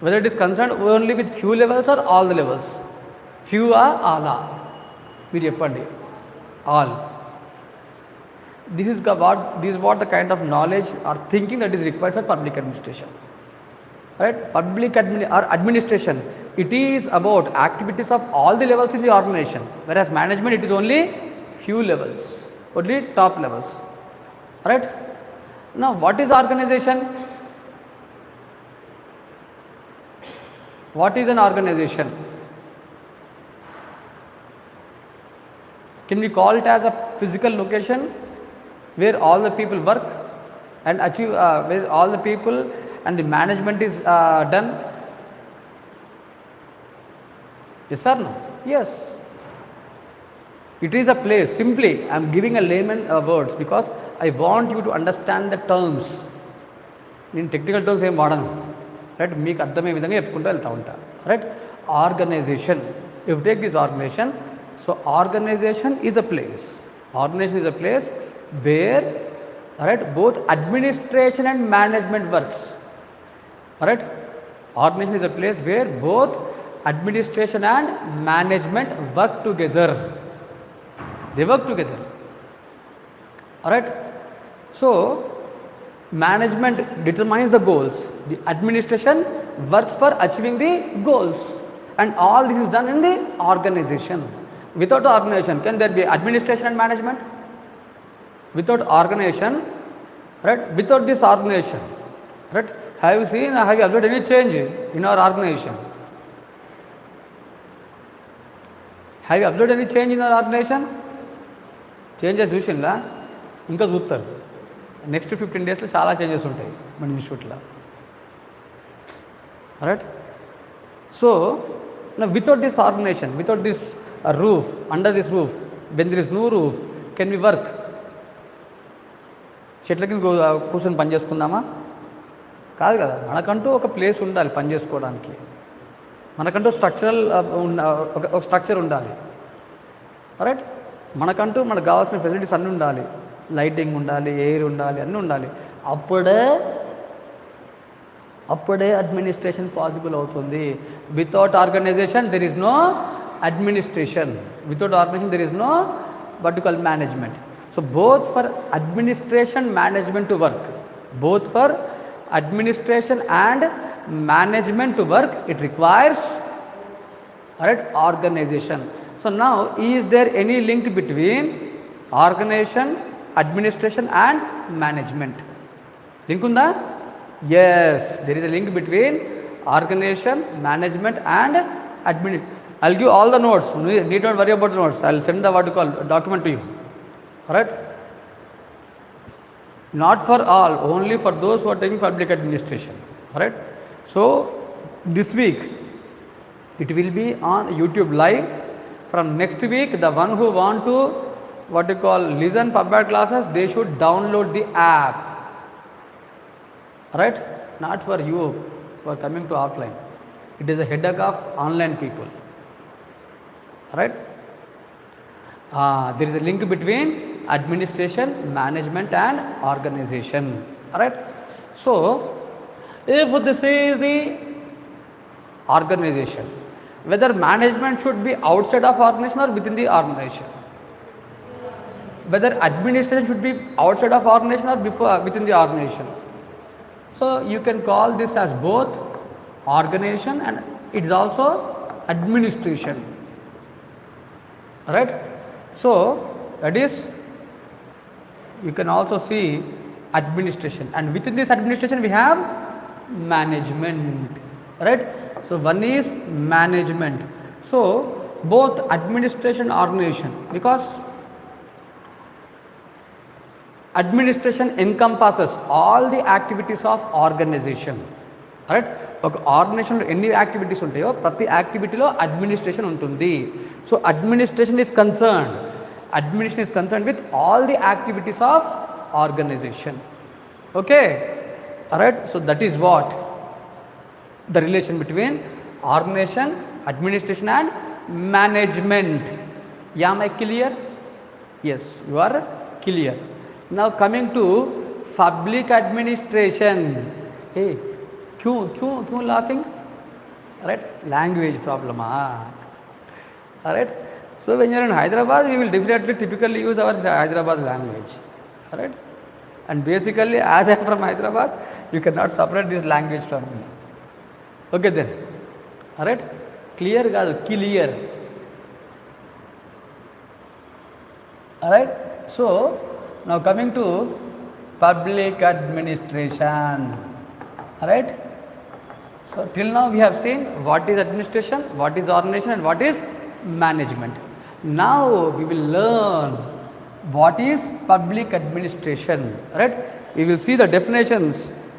Whether it is concerned only with few levels or all the levels? Few are all are? మీరు చెప్పండి. All. This is what the kind of knowledge or thinking that is required for public administration. Right? Public administration, it is about activities of all the levels in the organization, whereas management it is only few levels, only top levels. Right? Now what is organization? What is an organization? Can we call it as a physical location where all the people work and achieve, where all the people and the management is done? Yes or no? Yes. It is a place. Simply I am giving a layman words because I want you to understand the terms. నేను technical terms ఏం వాడను. Right. మీకు అర్థమయ్యే విధంగా చెప్పుకుంటూ వెళ్తూ ఉంటా. Right. Organization, if take this organization, so organization is a place. Organization is a place where, right, both administration and management works. Alright. Organization is a place where both administration and management work together. They work together. Alright. So management determines the goals, the administration works for achieving the goals, and all this is done in the organization. Without organization can there be administration and management? Without organization, right, without this organization, right, have you observed any change in our organization? Have you observed any change in our organization? Changes చూసిందా? ఇంకా చూస్తారు. Next 15 డేస్లో చాలా changes ఉంటాయి మన ఇన్స్టిట్యూట్లో. Right. So without this organization, without this roof, under this roof, when there is no roof, can we work? చెట్ల కింద కూర్చొని పని చేసుకుందామా? కాదు కదా. మనకంటూ ఒక ప్లేస్ ఉండాలి పని చేసుకోవడానికి. మనకంటూ ఒక స్ట్రక్చర్ ఉండాలి. రైట్. మనకంటూ మనకు కావాల్సిన ఫెసిలిటీస్ అన్నీ ఉండాలి. లైటింగ్ ఉండాలి, ఎయిర్ ఉండాలి, అన్నీ ఉండాలి. అప్పుడే అడ్మినిస్ట్రేషన్ పాసిబుల్ అవుతుంది. Without organization there is no administration. Without organization there is no what you call management. So both for administration management to work, both for administration and management to work, it requires, right, organization. So now is there any link between organization, administration and management? Link unda? Yes, there is a link between organization, management and administration. I'll give all the notes. Need not worry about the notes. I'll send the what you call document to you. Alright. Not for all, only for those who are taking public administration. Alright. So this week it will be on YouTube live. From next week, the one who want to what you call listen public classes, they should download the app. Alright. Not for you who are coming to offline. It is a headache of online people. right? There is a link between administration, management and organization, right? So, if this is the organization, whether management should be outside of organization or within the organization, whether administration should be outside of organization or within the organization. So, you can call this as both organization and it is also administration, right? So, that is, you can also see administration, and within this administration we have management, right? So, one is management. So, both administration and organization, because administration encompasses all the activities of organization, right? ఒక ఆర్గనైజేషన్లో ఎన్ని activities ఉంటాయో ప్రతి యాక్టివిటీలో administration ఉంటుంది. So administration is concern with all the activities of organization. Okay, right. So that is what the relation between organization, administration and management. Am I clear? Yes, you are clear. Now coming to public administration. Hey, क्यों laughing? Right? Language problem. Alright. So when you are in Hyderabad, we will definitely typically use our Hyderabad language. Alright. And basically, as I am from Hyderabad, you cannot separate this language from me. Okay then. Alright. Clear guys? Clear. Alright. So now coming to public administration, alright. So till now we have seen what is administration, what is organization and what is management. Now we will learn what is public administration, right? We will see the definitions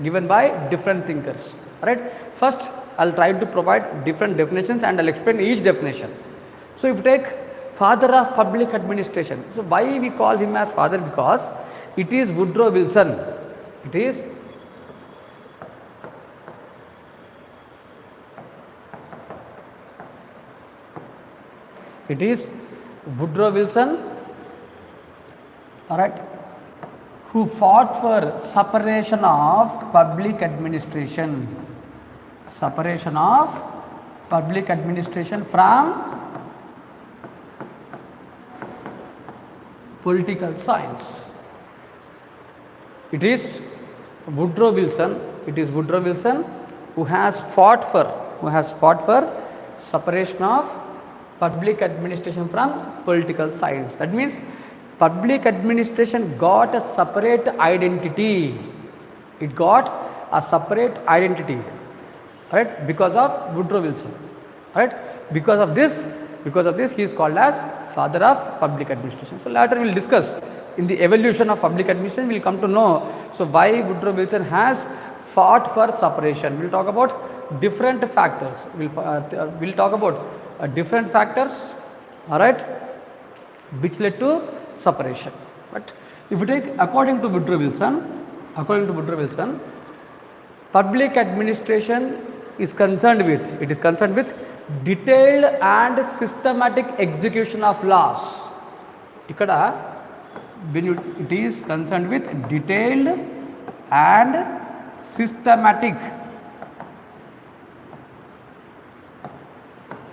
given by different thinkers, right? First I'll try to provide different definitions and I'll explain each definition. So if you take father of public administration. So why we call him as father? Because it is Woodrow Wilson. It is Woodrow Wilson, alright, who fought for separation of public administration from political science. It is Woodrow Wilson who has fought for separation of public administration from political science. That means public administration got a separate identity. It got a separate identity, right, because of Woodrow Wilson, right? Because of this he is called as father of public administration. So later we will discuss in the evolution of public administration, we will come to know so why Woodrow Wilson has fought for separation. We will talk about different factors. We'll talk about different factors, all right, which led to separation. But if you take according to Woodrow Wilson, public administration is concerned with detailed and systematic execution of laws. Ikkada it is concerned with detailed and systematic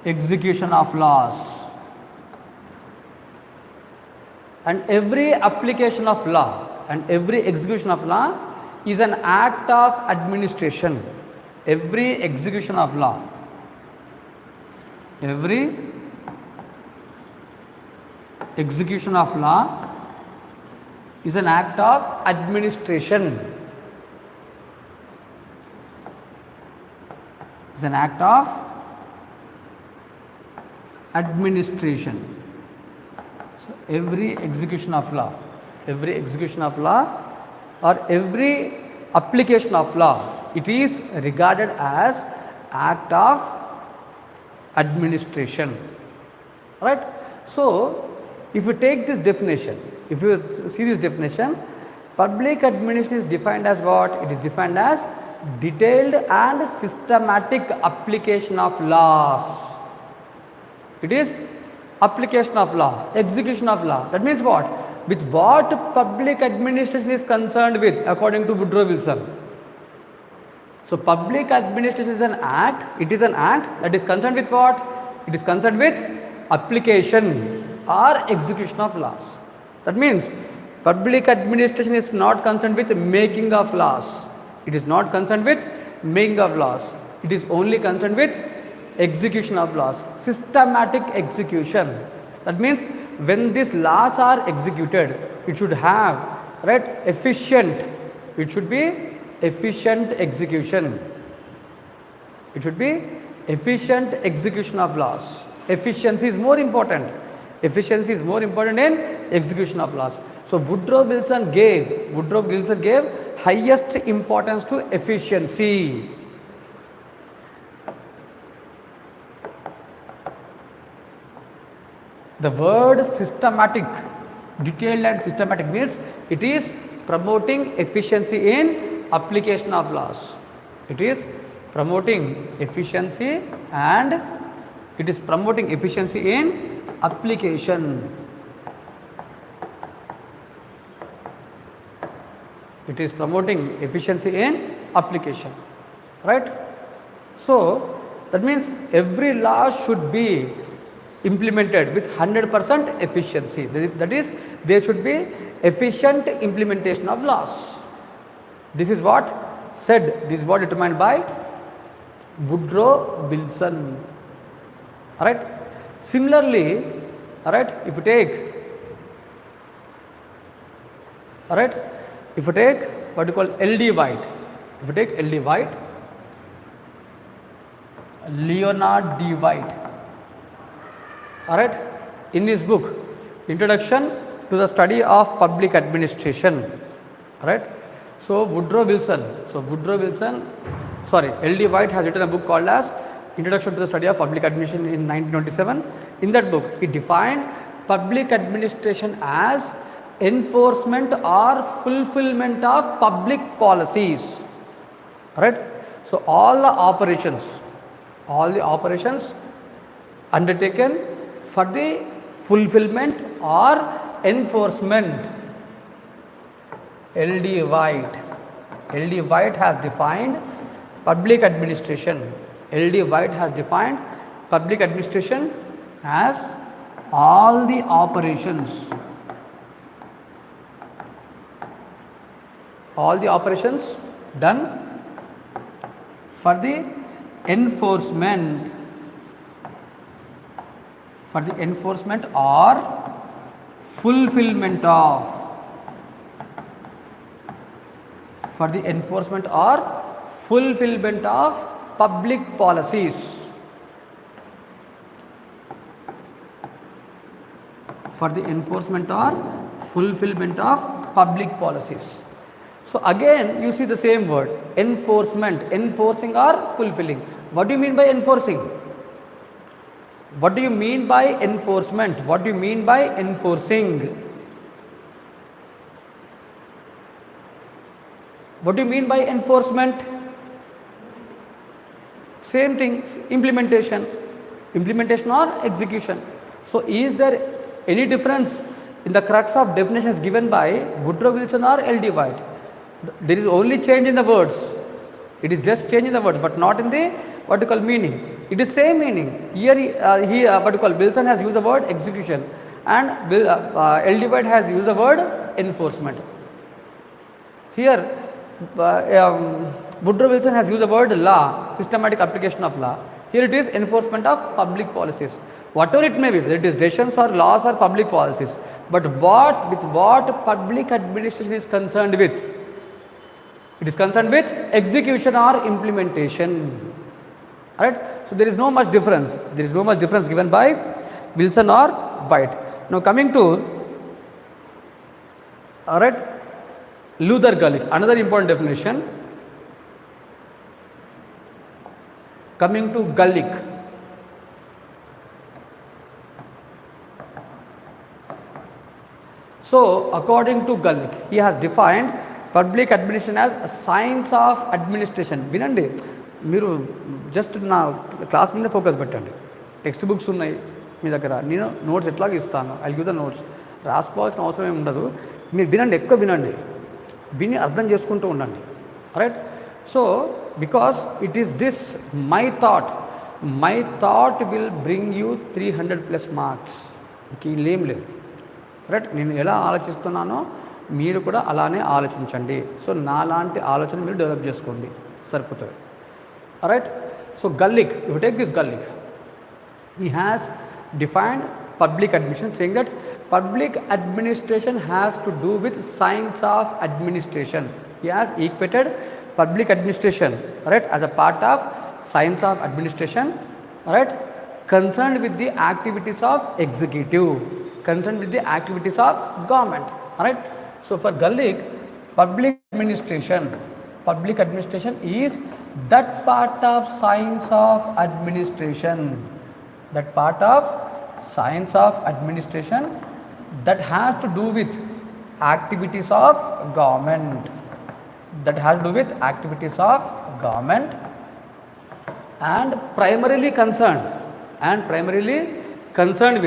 execution of laws, and every application of law and every execution of law is an act of administration. Every execution of law, every execution of law is an act of administration. Is an act of administration. So every execution of law or every application of law, it is regarded as act of administration, right? So if you take this definition, if you see this definition, public administration is defined as what? It is defined as detailed and systematic application of laws. It is application of law, execution of law. That means what? With what public administration is concerned with, according to Woodrow Wilson. So public administration is an act, it is an act that is concerned with what? It is concerned with application or execution of laws. That means public administration is not concerned with making of laws. It is not concerned with making of laws. It is only concerned with execution of laws, systematic execution. That means when these laws are executed, it should have, right, efficient, it should be efficient execution. It should be efficient execution of laws. Efficiency is more important. Efficiency is more important in execution of laws. So Woodrow Wilson gave highest importance to efficiency. The word systematic, detailed and systematic means it is promoting efficiency in application of laws. It is promoting efficiency and it is promoting efficiency in application. It is promoting efficiency in application, right? So that means every law should be implemented with 100% efficiency. That is, there should be efficient implementation of laws. This is what said, this is what determined by Woodrow Wilson. Alright. Similarly, alright, if you take what you call L.D. White, if you take L.D. White, Leonard D. White, alright, in his book Introduction to the Study of Public Administration, alright. So L.D. White has written a book called as Introduction to the Study of Public Administration in 1927. In that book, he defined public administration as enforcement or fulfillment of public policies. Right? So all the operations undertaken for the fulfillment or enforcement. L.D. White has defined public administration. L.D. White has defined public administration as all the operations done for the enforcement or fulfillment of public policies. So again you see the same word, enforcement, enforcing or fulfilling. What do you mean by enforcing? What do you mean by enforcement? What do you mean by enforcing? What do you mean by enforcement? Same thing, implementation or execution. So is there any difference in the crux of definitions given by Woodrow Wilson or L.D. White? There is only change in the words. It is just change in the words, but not in the what you call meaning. It is same meaning. Here what you call Wilson has used the word execution and L.D. White has used the word enforcement. Here Woodrow Wilson has used the word law, systematic application of law. Here it is enforcement of public policies. Whatever it may be, whether it is decisions or laws or public policies. But what public administration is concerned with? It is concerned with execution or implementation. Alright. So there is no much difference. There is no much difference given by Wilson or White. Now coming to Luther Gulick, another important definition. Coming to Gulick. So according to Gulick, he has defined public administration as a science of administration. వినండి, మీరు just నా class మీద focus పెట్టండి. Text books ఉన్నాయి, మీ దగ్గర. నేను notes ఎట్లాగ ఇస్తాను, ఐ గివ్ ద నోట్స్. రాసుకోవాల్సిన అవసరం ఏమి ఉండదు, మీరు వినండి, ఎక్కువ వినండి, విని అర్థం చేసుకుంటూ ఉండండి. Right. So because it is this my thought will bring you 300+ marks. ఇంకేం లేదు. రైట్. నేను ఎలా ఆలోచిస్తున్నానో మీరు కూడా అలానే ఆలోచించండి. సో నాలాంటి ఆలోచన మీరు డెవలప్ చేసుకోండి, సరిపోతుంది. Right. So gallic, if you take this gallic, he has defined public administration, saying that public administration has to do with science of administration. He has equated public administration, right, as a part of science of administration, right, concerned with the activities of executive, concerned with the activities of government. Right. So for Gallik, public administration is that part of science of administration, that part of science of administration that has to do with activities of government, and primarily concerned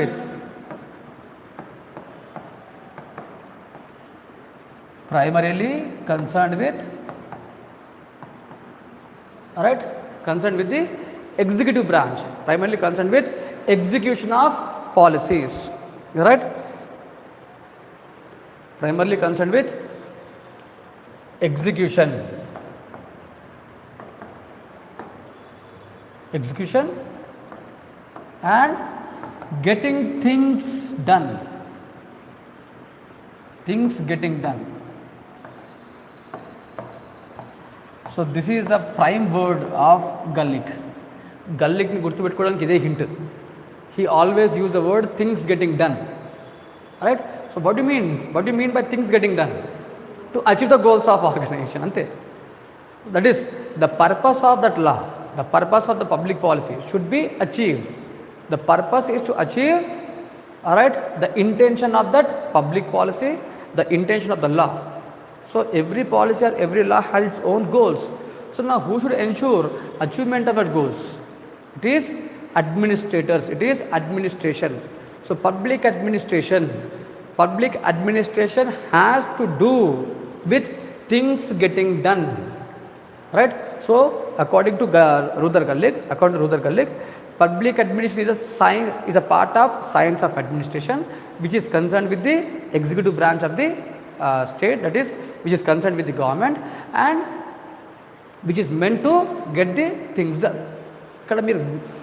with right, concerned with the executive branch, primarily concerned with execution of policies. Right. Primarily concerned with execution and getting things done. So this is the prime word of Gallik. Gallikని గుర్తుపెట్టుకోవడానికి ఇదే hint. He always use the word things getting done. Right. So what do you mean by things getting done? To achieve the goals of organization, ante. That is the purpose of that law, the purpose of the public policy should be achieved. The purpose is to achieve, all right, the intention of that public policy, the intention of the law. So every policy or every law has its own goals. So now who should ensure achievement of that goals? It is administrators, it is administration. So public administration has to do with things getting done. Right. So according to Ruther Gallik, public administration is a part of science of administration, which is concerned with the executive branch of the state, that is, which is concerned with the government and which is meant to get the things done.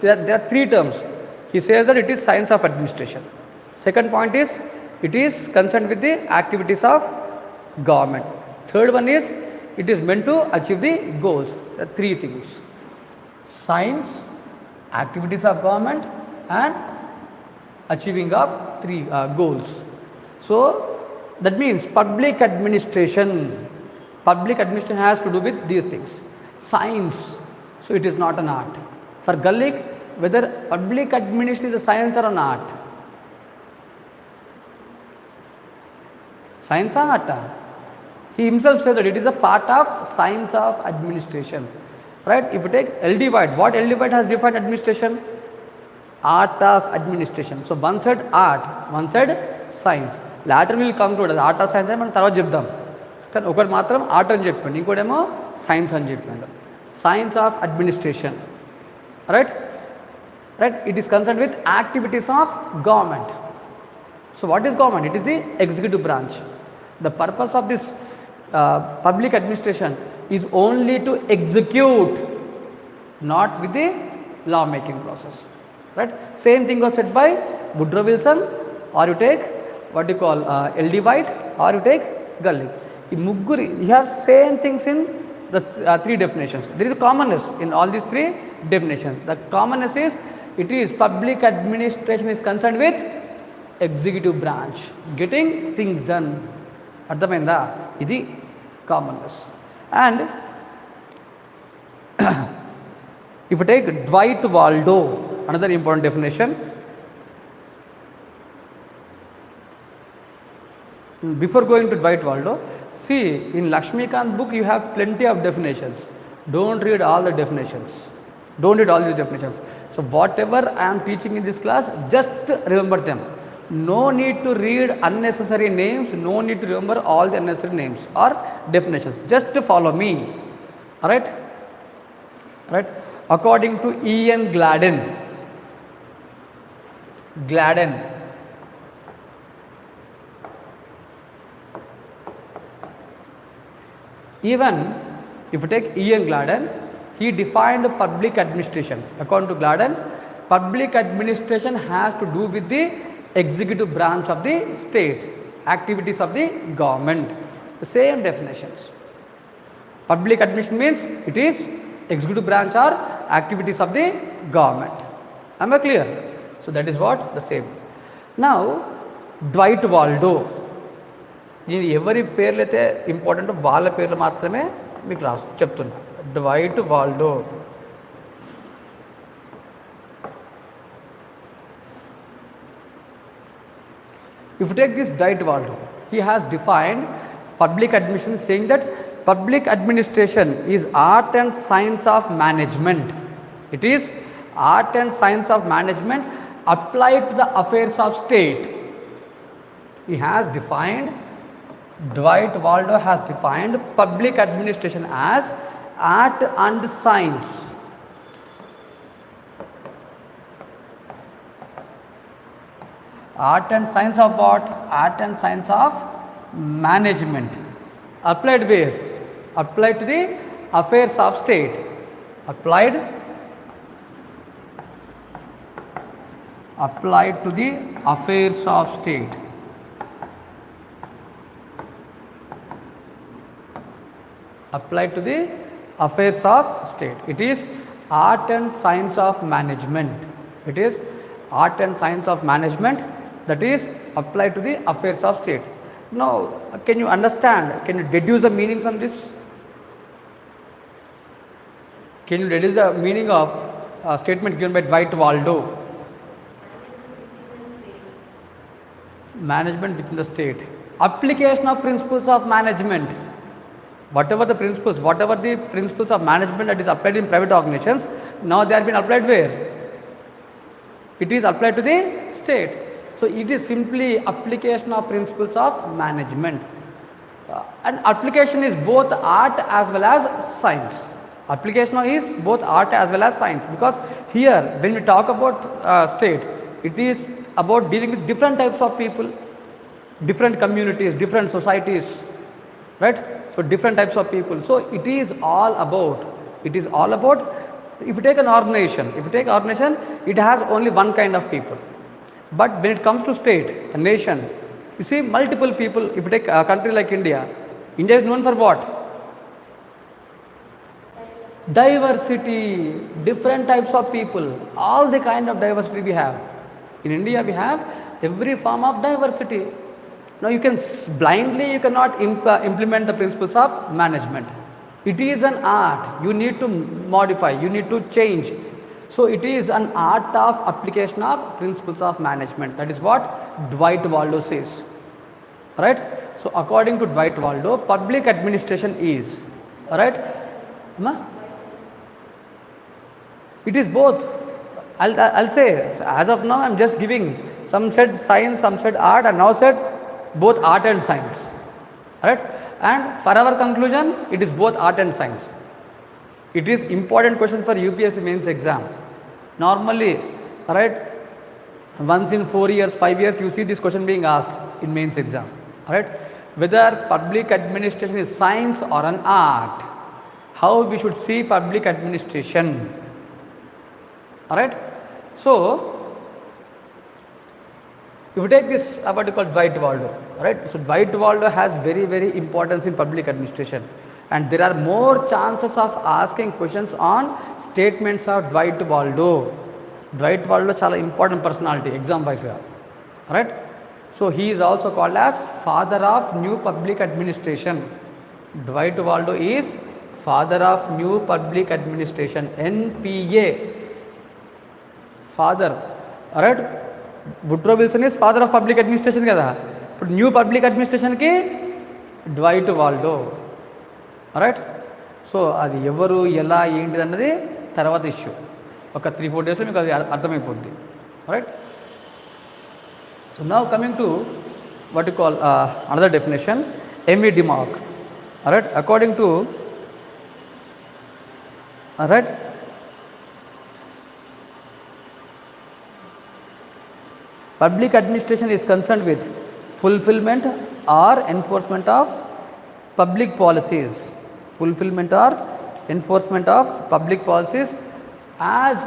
There are three terms. He says that it is science of administration. Second point is it is concerned with the activities of government. Third one is it is meant to achieve the goals. There are three things: science, activities of government and achieving of three goals. So that means public administration has to do with these things. Science, so it is not an art. For Gallik, whether public administration is a science or an art? Science or art? He himself says that it is a part of science of administration. Right. If you take L.D. White, what L.D. White has defined administration? Art of administration. So one said art, one said science. Later we will conclude as art or science అని మనం తర్వాత చెప్దాం. కానీ ఒకటి మాత్రం art అని చెప్పండి, ఇంకోటేమో సైన్స్ అని చెప్పాడు. Science of administration. Right. It is concerned with activities of government. So what is government? It is the executive branch. The purpose of this public administration is only to execute, not with the law making process. Right. Same thing was said by Woodrow Wilson, or you take what you call L.D. White, or you take Gallik. You have same things in the three definitions. There is a commonness in all these three definitions. The commonness is it is public administration is concerned with executive branch, getting things done. అర్థమైందా? ఇది commonness. And if you take Dwight Waldo, another important definition. Before going to Dwight Waldo, see in Lakshmikant book you have plenty of definitions. Don't read all the definitions. Don't read all these definitions. So whatever I am teaching in this class, just remember them. No need to read unnecessary names, no need to remember all the unnecessary names or definitions. Just follow me. Alright? Right? According to Ian Gladden, even if you take Ian Gladden, he defined public administration. According to Gladden, public administration has to do with the executive branch of the state, activities of the government. The same definitions. Public administration means it is executive branch or activities of the government. Am I clear? So that is what the same. Now, Dwight Waldo. నేను ఎవరి పేర్లు అయితే important వాళ్ళ పేర్లు మాత్రమే మీకు చెప్తున్నా. Dwight Waldo. If you take this Dwight Waldo, he has defined public administration saying that public administration is art and science of management. It is art and science of management applied to the affairs of state. He has defined, Dwight Waldo has defined public administration as art and science. Art and science of what? Art and science of management. Applied where? Applied to the affairs of state. Applied to the affairs of state. Applied to the affairs of state. It is art and science of management. It is art and science of management that is applied to the affairs of state. Now, can you understand? Can you deduce the meaning from this? Can you deduce the meaning of a statement given by Dwight Waldo? Management within the state. Application of principles of management. Whatever the principles of management that is applied in private organizations, now they have been applied where? It is applied to the state. So it is simply application of principles of management. And application is both art as well as science. Application is both art as well as science, because here when we talk about state, it is about dealing with different types of people, different communities, different societies, right? So different types of people. So it is all about, if you take an organization, it has only one kind of people. But when it comes to state, a nation, you see multiple people. If you take a country like India, India is known for what? Diversity, different types of people, all the kind of diversity we have. In India we have every form of diversity. Now you cannot implement the principles of management. It is an art. You need to modify, you need to change. So it is an art of application of principles of management. That is what Dwight Waldo says. Alright. So according to Dwight Waldo, public administration is, alright, it is both. I'll say, as of now I am just giving, some said science, some said art, and now said both art and science. Alright. And for our conclusion, it is both art and science. It is important question for UPSC mains exam. Normally, right, once in 4 years, 5 years, you see this question being asked in mains exam. Right? Whether public administration is science or an art, how we should see public administration. Alright? So, if you take this, what you call Dwight Waldo, right? So Dwight Waldo has very, very importance in public administration. And there are more chances of asking questions on statements of Dwight Waldo. Dwight Waldo is an important personality, exam wise. Right? So he is also called as father of new public administration. Dwight Waldo is father of new public administration, NPA. Father. Alright? Woodrow Wilson is father of public administration kada. But new public administration ki Dwight Waldo. Alright? So అది ఎవరు ఎలా ఏంటిది అన్నది తర్వాత issue. ఒక 3-4 డేస్లో మీకు అది అర్థమైపోద్ది. Right. So now coming to what you call another definition, M.E. Demog. Alright, according to alright, public administration is concerned with fulfillment or enforcement of public policies, fulfillment or enforcement of public policies as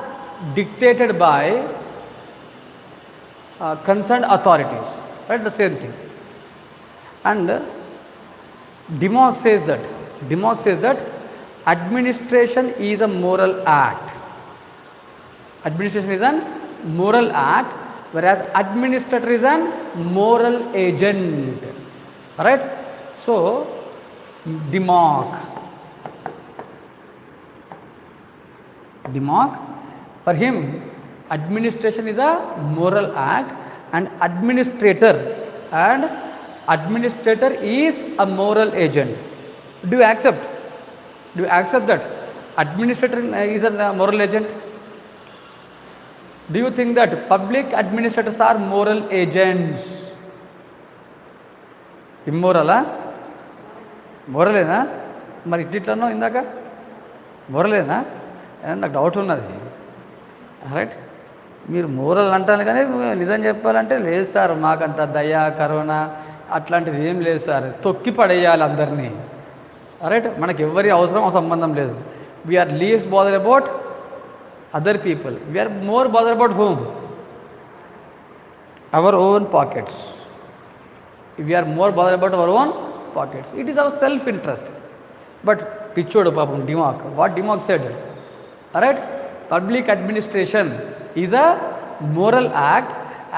dictated by concerned authorities. Right, the same thing. And Demog says that administration is a moral act. Administration is a moral act, whereas administrator is a moral agent. Right. So Demog, for him, administration is a moral act, and administrator is a moral agent. Do you accept that administrator is a moral agent? Do you think that public administrators are moral agents? Immoral? Moralena? మరి ఇట్లనో ఇందాక మోరలేనా? నాకు doubt ఉన్నది. Right, మీరు moral అంటాను కానీ నిజం చెప్పాలంటే లేదు సార్, మాకంత దయ కరోనా అట్లాంటిది ఏం లేదు సార్, తొక్కి పడేయాలి అందరినీ. రైట్, మనకి ఎవరి అవసరం సంబంధం లేదు. We are least bother about other people, we are more bother about home, our own pockets. We are more bother about our own pockets. It is our self interest. But పిచ్చోడు పాపం Dimock, what Dimock said, right, public administration is a moral act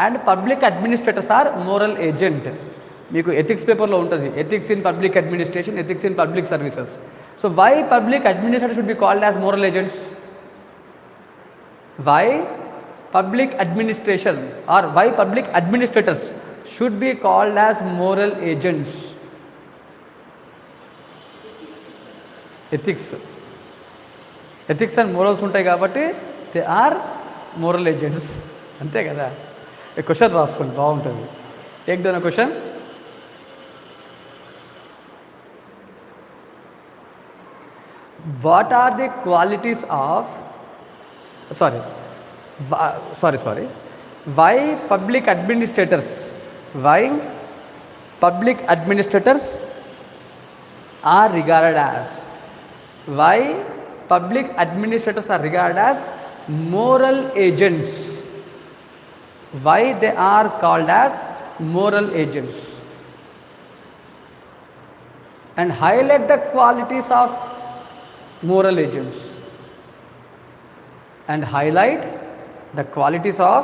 and public administrators are moral agent. మీకు ethics పేపర్లో ఉంటుంది, ethics in public administration, ethics in public services. So why public administrator should be called as moral agents? Why public administration or why public administrators should be called as moral agents? Ethics and morals ఉంటాయి కాబట్టి they are moral agents. అంతే కదా. ఈ question రాసుకోండి, బాగుంటుంది. Take down a question. What are the qualities of why public administrators are regarded as moral agents? Why they are called as moral agents? And highlight the qualities of moral agents. And highlight the qualities of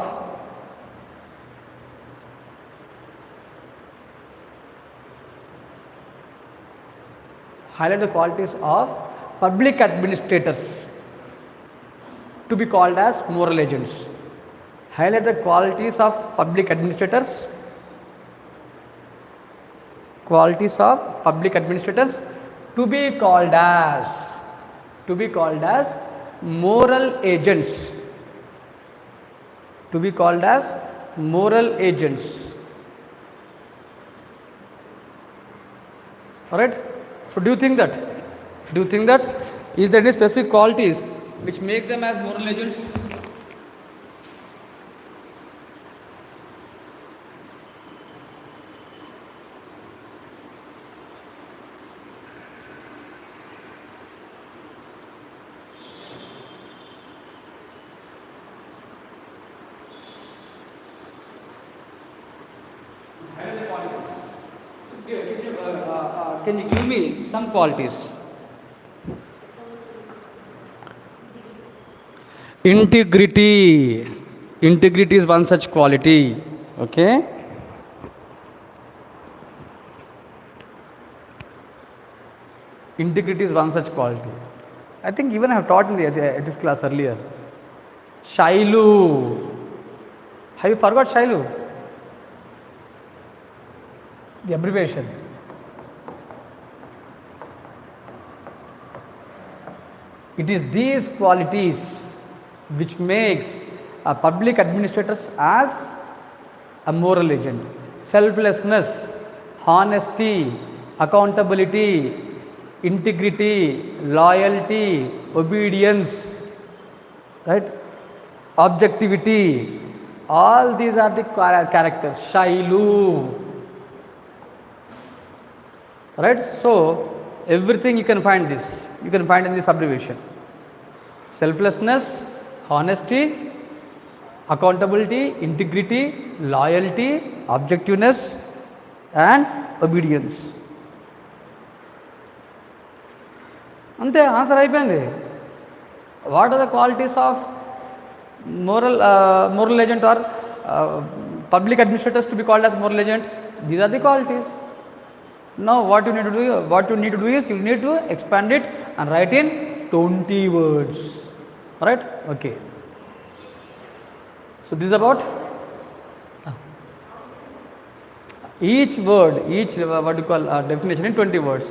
public administrators to be called as moral agents. Highlight the qualities of public administrators to be called as moral agents. Alright, so do you think that is there any specific qualities which make them as moral agents? Can you give me some qualities? Integrity is one such quality. Okay, integrity is one such quality. I think even I have taught in this class earlier. Shailu, have you forgot Shailu? The abbreviation. It is these qualities which makes a public administrators as a moral agent. Selflessness, honesty, accountability, integrity, loyalty, obedience, right? Objectivity, all these are the characters. Shailu, right? So everything you can find this, you can find in this abbreviation. Selflessness, honesty, accountability, integrity, loyalty, objectiveness and obedience. అంతే, answer అయిపోయింది. What are the qualities of moral agent or public administrators to be called as moral agent? These are the qualities. Now what you need to do is you need to expand it and write in 20 words, right? Okay, so this is about each word, each what you call definition in 20 words.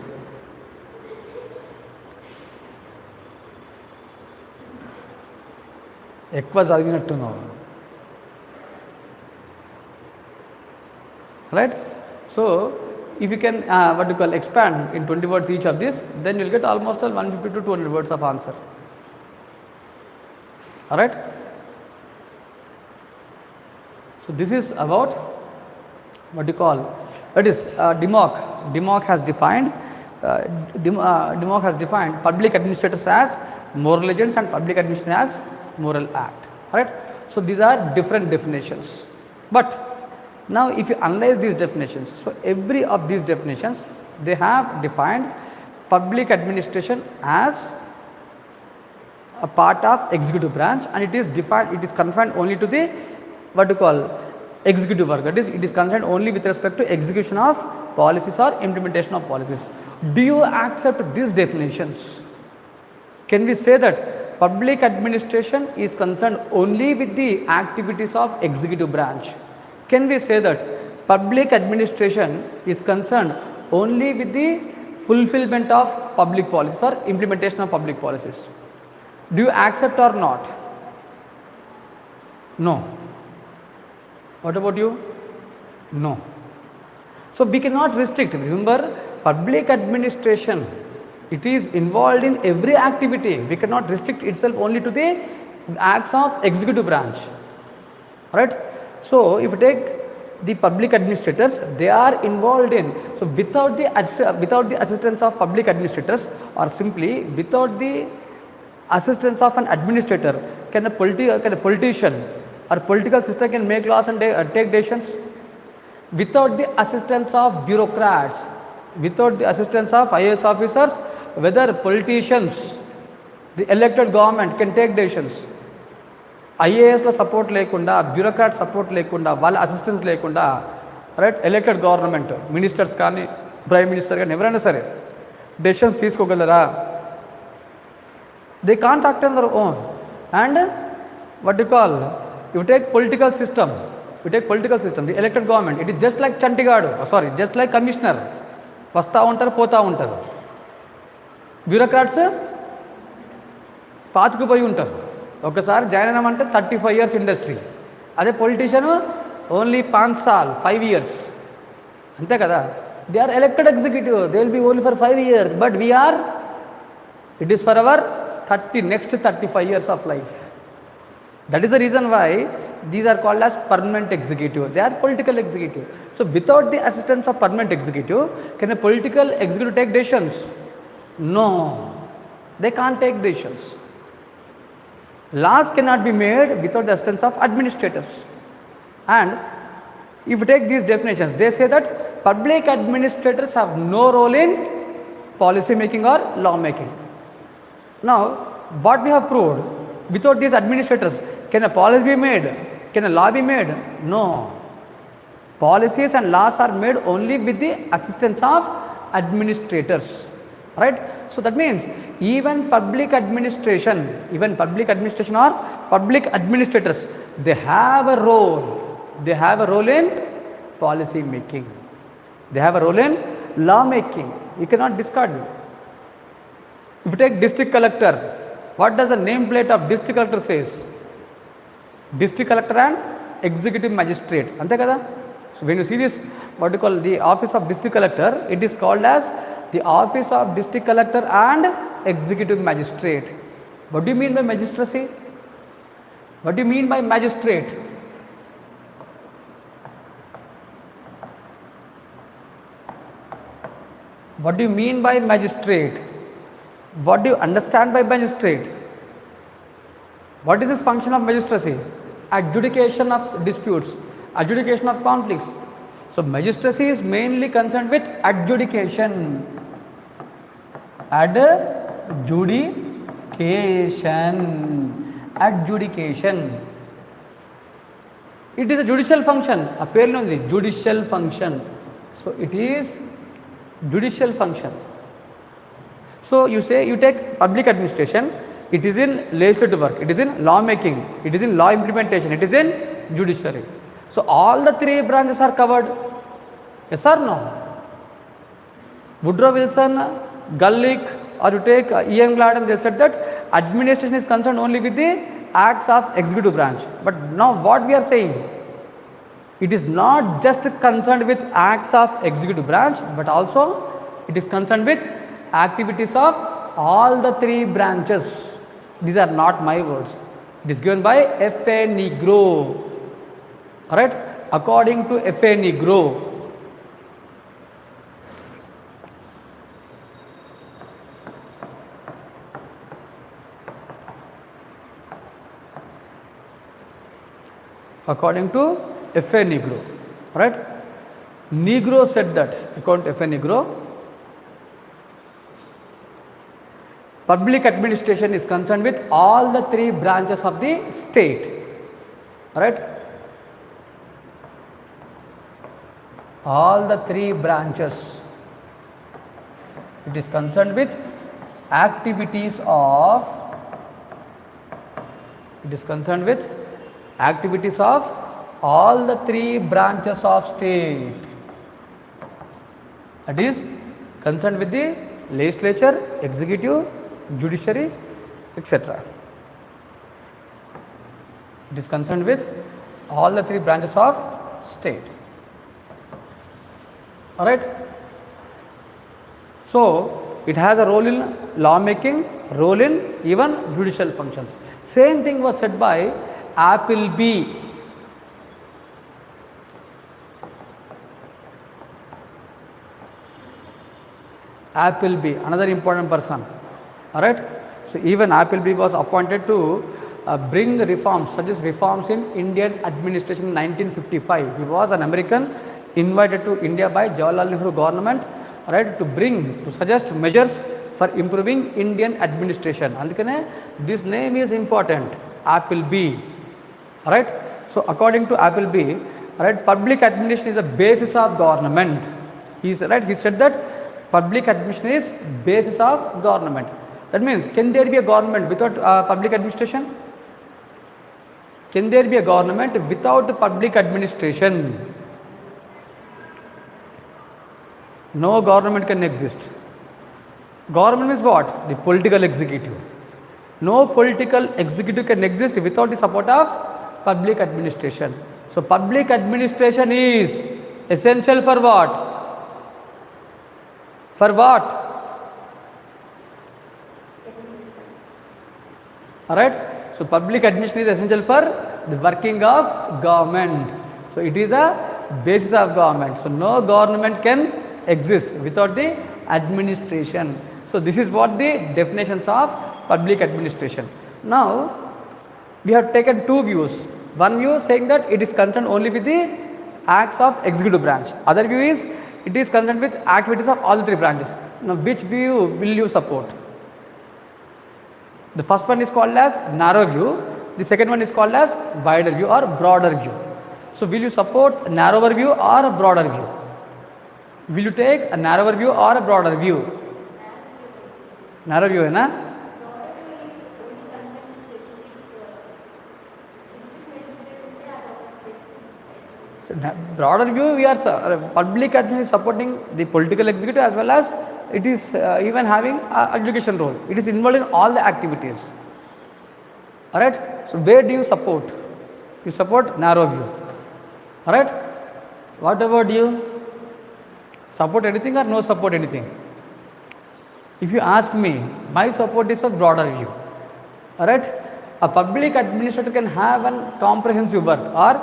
ఎక్కువ చదివినట్టున్నావు, right? So if you can what you call expand in 20 words each of this, then you will get almost 150 to 200 words of answer. All right, so this is about what you call, that is DMOC has defined DMOC has defined public administrators as moral agents and public administration as moral act. Alright, so these are different definitions, but now if you analyze these definitions, so every of these definitions, they have defined public administration as a part of executive branch, and it is confined only to the what you call executive work, that is it is concerned only with respect to execution of policies or implementation of policies. Do you accept these definitions? Can we say that public administration is concerned only with the activities of executive branch? Can we say that public administration is concerned only with the fulfillment of public policies or implementation of public policies? Do you accept or not? No. What about you? No. So we cannot restrict. Remember, public administration, it is involved in every activity. We cannot restrict itself only to the acts of executive branch, right? So if you take the public administrators, they are involved in, so without the assistance of public administrators, or simply without the assistance of an administrator, can a politician or political system can make laws and take decisions? Without the assistance of bureaucrats, without the assistance of IAS officers, whether politicians, the elected government can take decisions. IAS లో support లేకుండా, bureaucrat support లేకుండా, వాళ్ళ assistance లేకుండా, right, elected government ministers కానీ prime minister కానీ ఎవరైనా సరే decisions తీసుకోగలరా? They can't act on their own. And what you call, you take political system, the elected government, it is just like Chantigadu, just like commissioner, వస్తూ ఉంటారు పోతూ ఉంటారు. Bureaucrats పాతుకుపోయి ఉంటారు, ఒకసారి జాయిన్ అయినామంటే 35 years ఇండస్ట్రీ. అదే పొలిటీషియన్ ఓన్లీ 5 साल 5 years, అంతే కదా. They are elected executive, they will be only for 5 years, but we are, it is for our next 35 years of life. That is the reason why these are called as permanent executive. They are political executive. So without the assistance of permanent executive, can a political executive take decisions? No, they can't take decisions. Laws cannot be made without the assistance of administrators. And if you take these definitions, they say that public administrators have no role in policy making or law making. Now what we have proved, without these administrators, can a policy be made? Can a law be made? No. Policies and laws are made only with the assistance of administrators, right? So that means even public administration or public administrators, they have a role. They have a role in policy making. They have a role in law making. You cannot discard it. If you take district collector, What does the nameplate of district collector says? District collector and executive magistrate. Ante kada? So when you see this, what you call the office of district collector, it is called as the office of district collector and executive magistrate. What do you mean by magistracy? What do you mean by magistrate? What do you mean by magistrate? What do you understand by magistrate? What is this function of magistracy? Adjudication of disputes, adjudication of conflicts. So magistracy is mainly concerned with adjudication. Adjudication. It is a judicial function. Apparently, judicial function. So it is judicial function. So you say you take public administration, it is in legislative work, it is in law making, it is in law implementation, it is in judiciary. So all the three branches are covered. Yes or no? Woodrow Wilson, Gullick, or you take E.M. Gladden, they said that administration is concerned only with the acts of executive branch. But now what we are saying, it is not just concerned with acts of executive branch, but also it is concerned with activities of all the three branches. These are not my words. It is given by F.A. Negro. Alright, according to F.A. Negro. According to F.A. Negro. Alright, Negro said that, according to F.A. Negro, public administration is concerned with all the three branches of the state. Alright, all the three branches. It is concerned with activities of, all the three branches of state. That is concerned with the legislature, executive, judiciary, etc. It is concerned with all the three branches of state. Alright. So it has a role in law making, role in even judicial functions. Same thing was said by Appleby. Appleby, another important person. Alright. So even Appleby was appointed to bring reforms, such as reforms in Indian administration in 1955. He was an American invited to India by Jawaharlal Nehru government, right, to suggest measures for improving Indian administration. Andukane this name is important, Appleby. Alright. So according to Appleby, right, public administration is the basis of government. He said that public administration is basis of government. That means, can there be a government without public administration? Can there be a government without public administration? No government can exist. Government means what? The political executive. No political executive can exist without the support of public administration. So public administration is essential for what? For what? Alright. So public administration is essential for the working of government. So it is a basis of government. So no government can exist without the administration. So this is what the definitions of public administration. Now we have taken two views. One view saying that it is concerned only with the acts of executive branch. Other view is it is concerned with activities of all the three branches. Now which view will you support? The first one is called as narrow view. The second one is called as wider view or broader view. So will you support narrower view or a broader view? Will you take a narrower view or a broader view? Narrow view है ना? So, broader view, we are public administration is supporting the political executive as well as it is even having a education role. It is involved in all the activities. Alright. So where do you support? You support narrow view. Alright. What about you? Support anything or no support anything? If you ask me, my support is for broader view. Alright. A public administrator can have a comprehensive work, or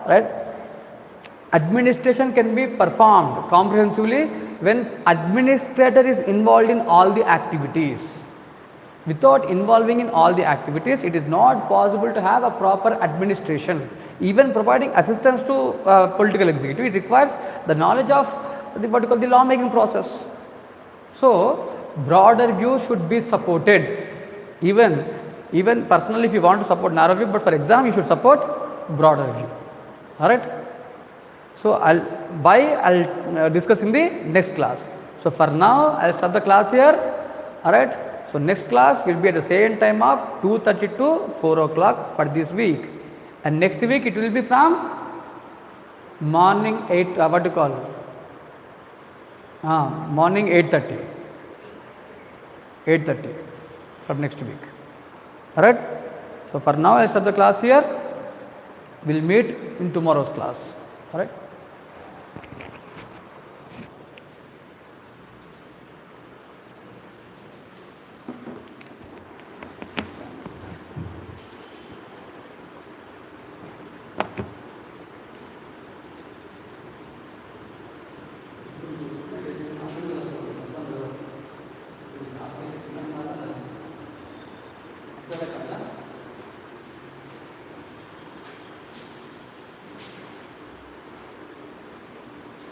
right, administration can be performed comprehensively when administrator is involved in all the activities. Without involving in all the activities, it is not possible to have a proper administration. Even providing assistance to political executive, it requires the knowledge of the what you call the lawmaking process. So broader view should be supported. Even personally, if you want to support narrow view, but for exam you should support broader view. All right. So I'll discuss in the next class. So for now, I'll stop the class here. All right. So next class will be at the same time of 2:30 to 4 o'clock for this week, and next week it will be from morning 8. What to call? Morning 8:30. 8:30 from next week. Alright. So for now, I'll stop the class here. We'll meet in tomorrow's class. Alright.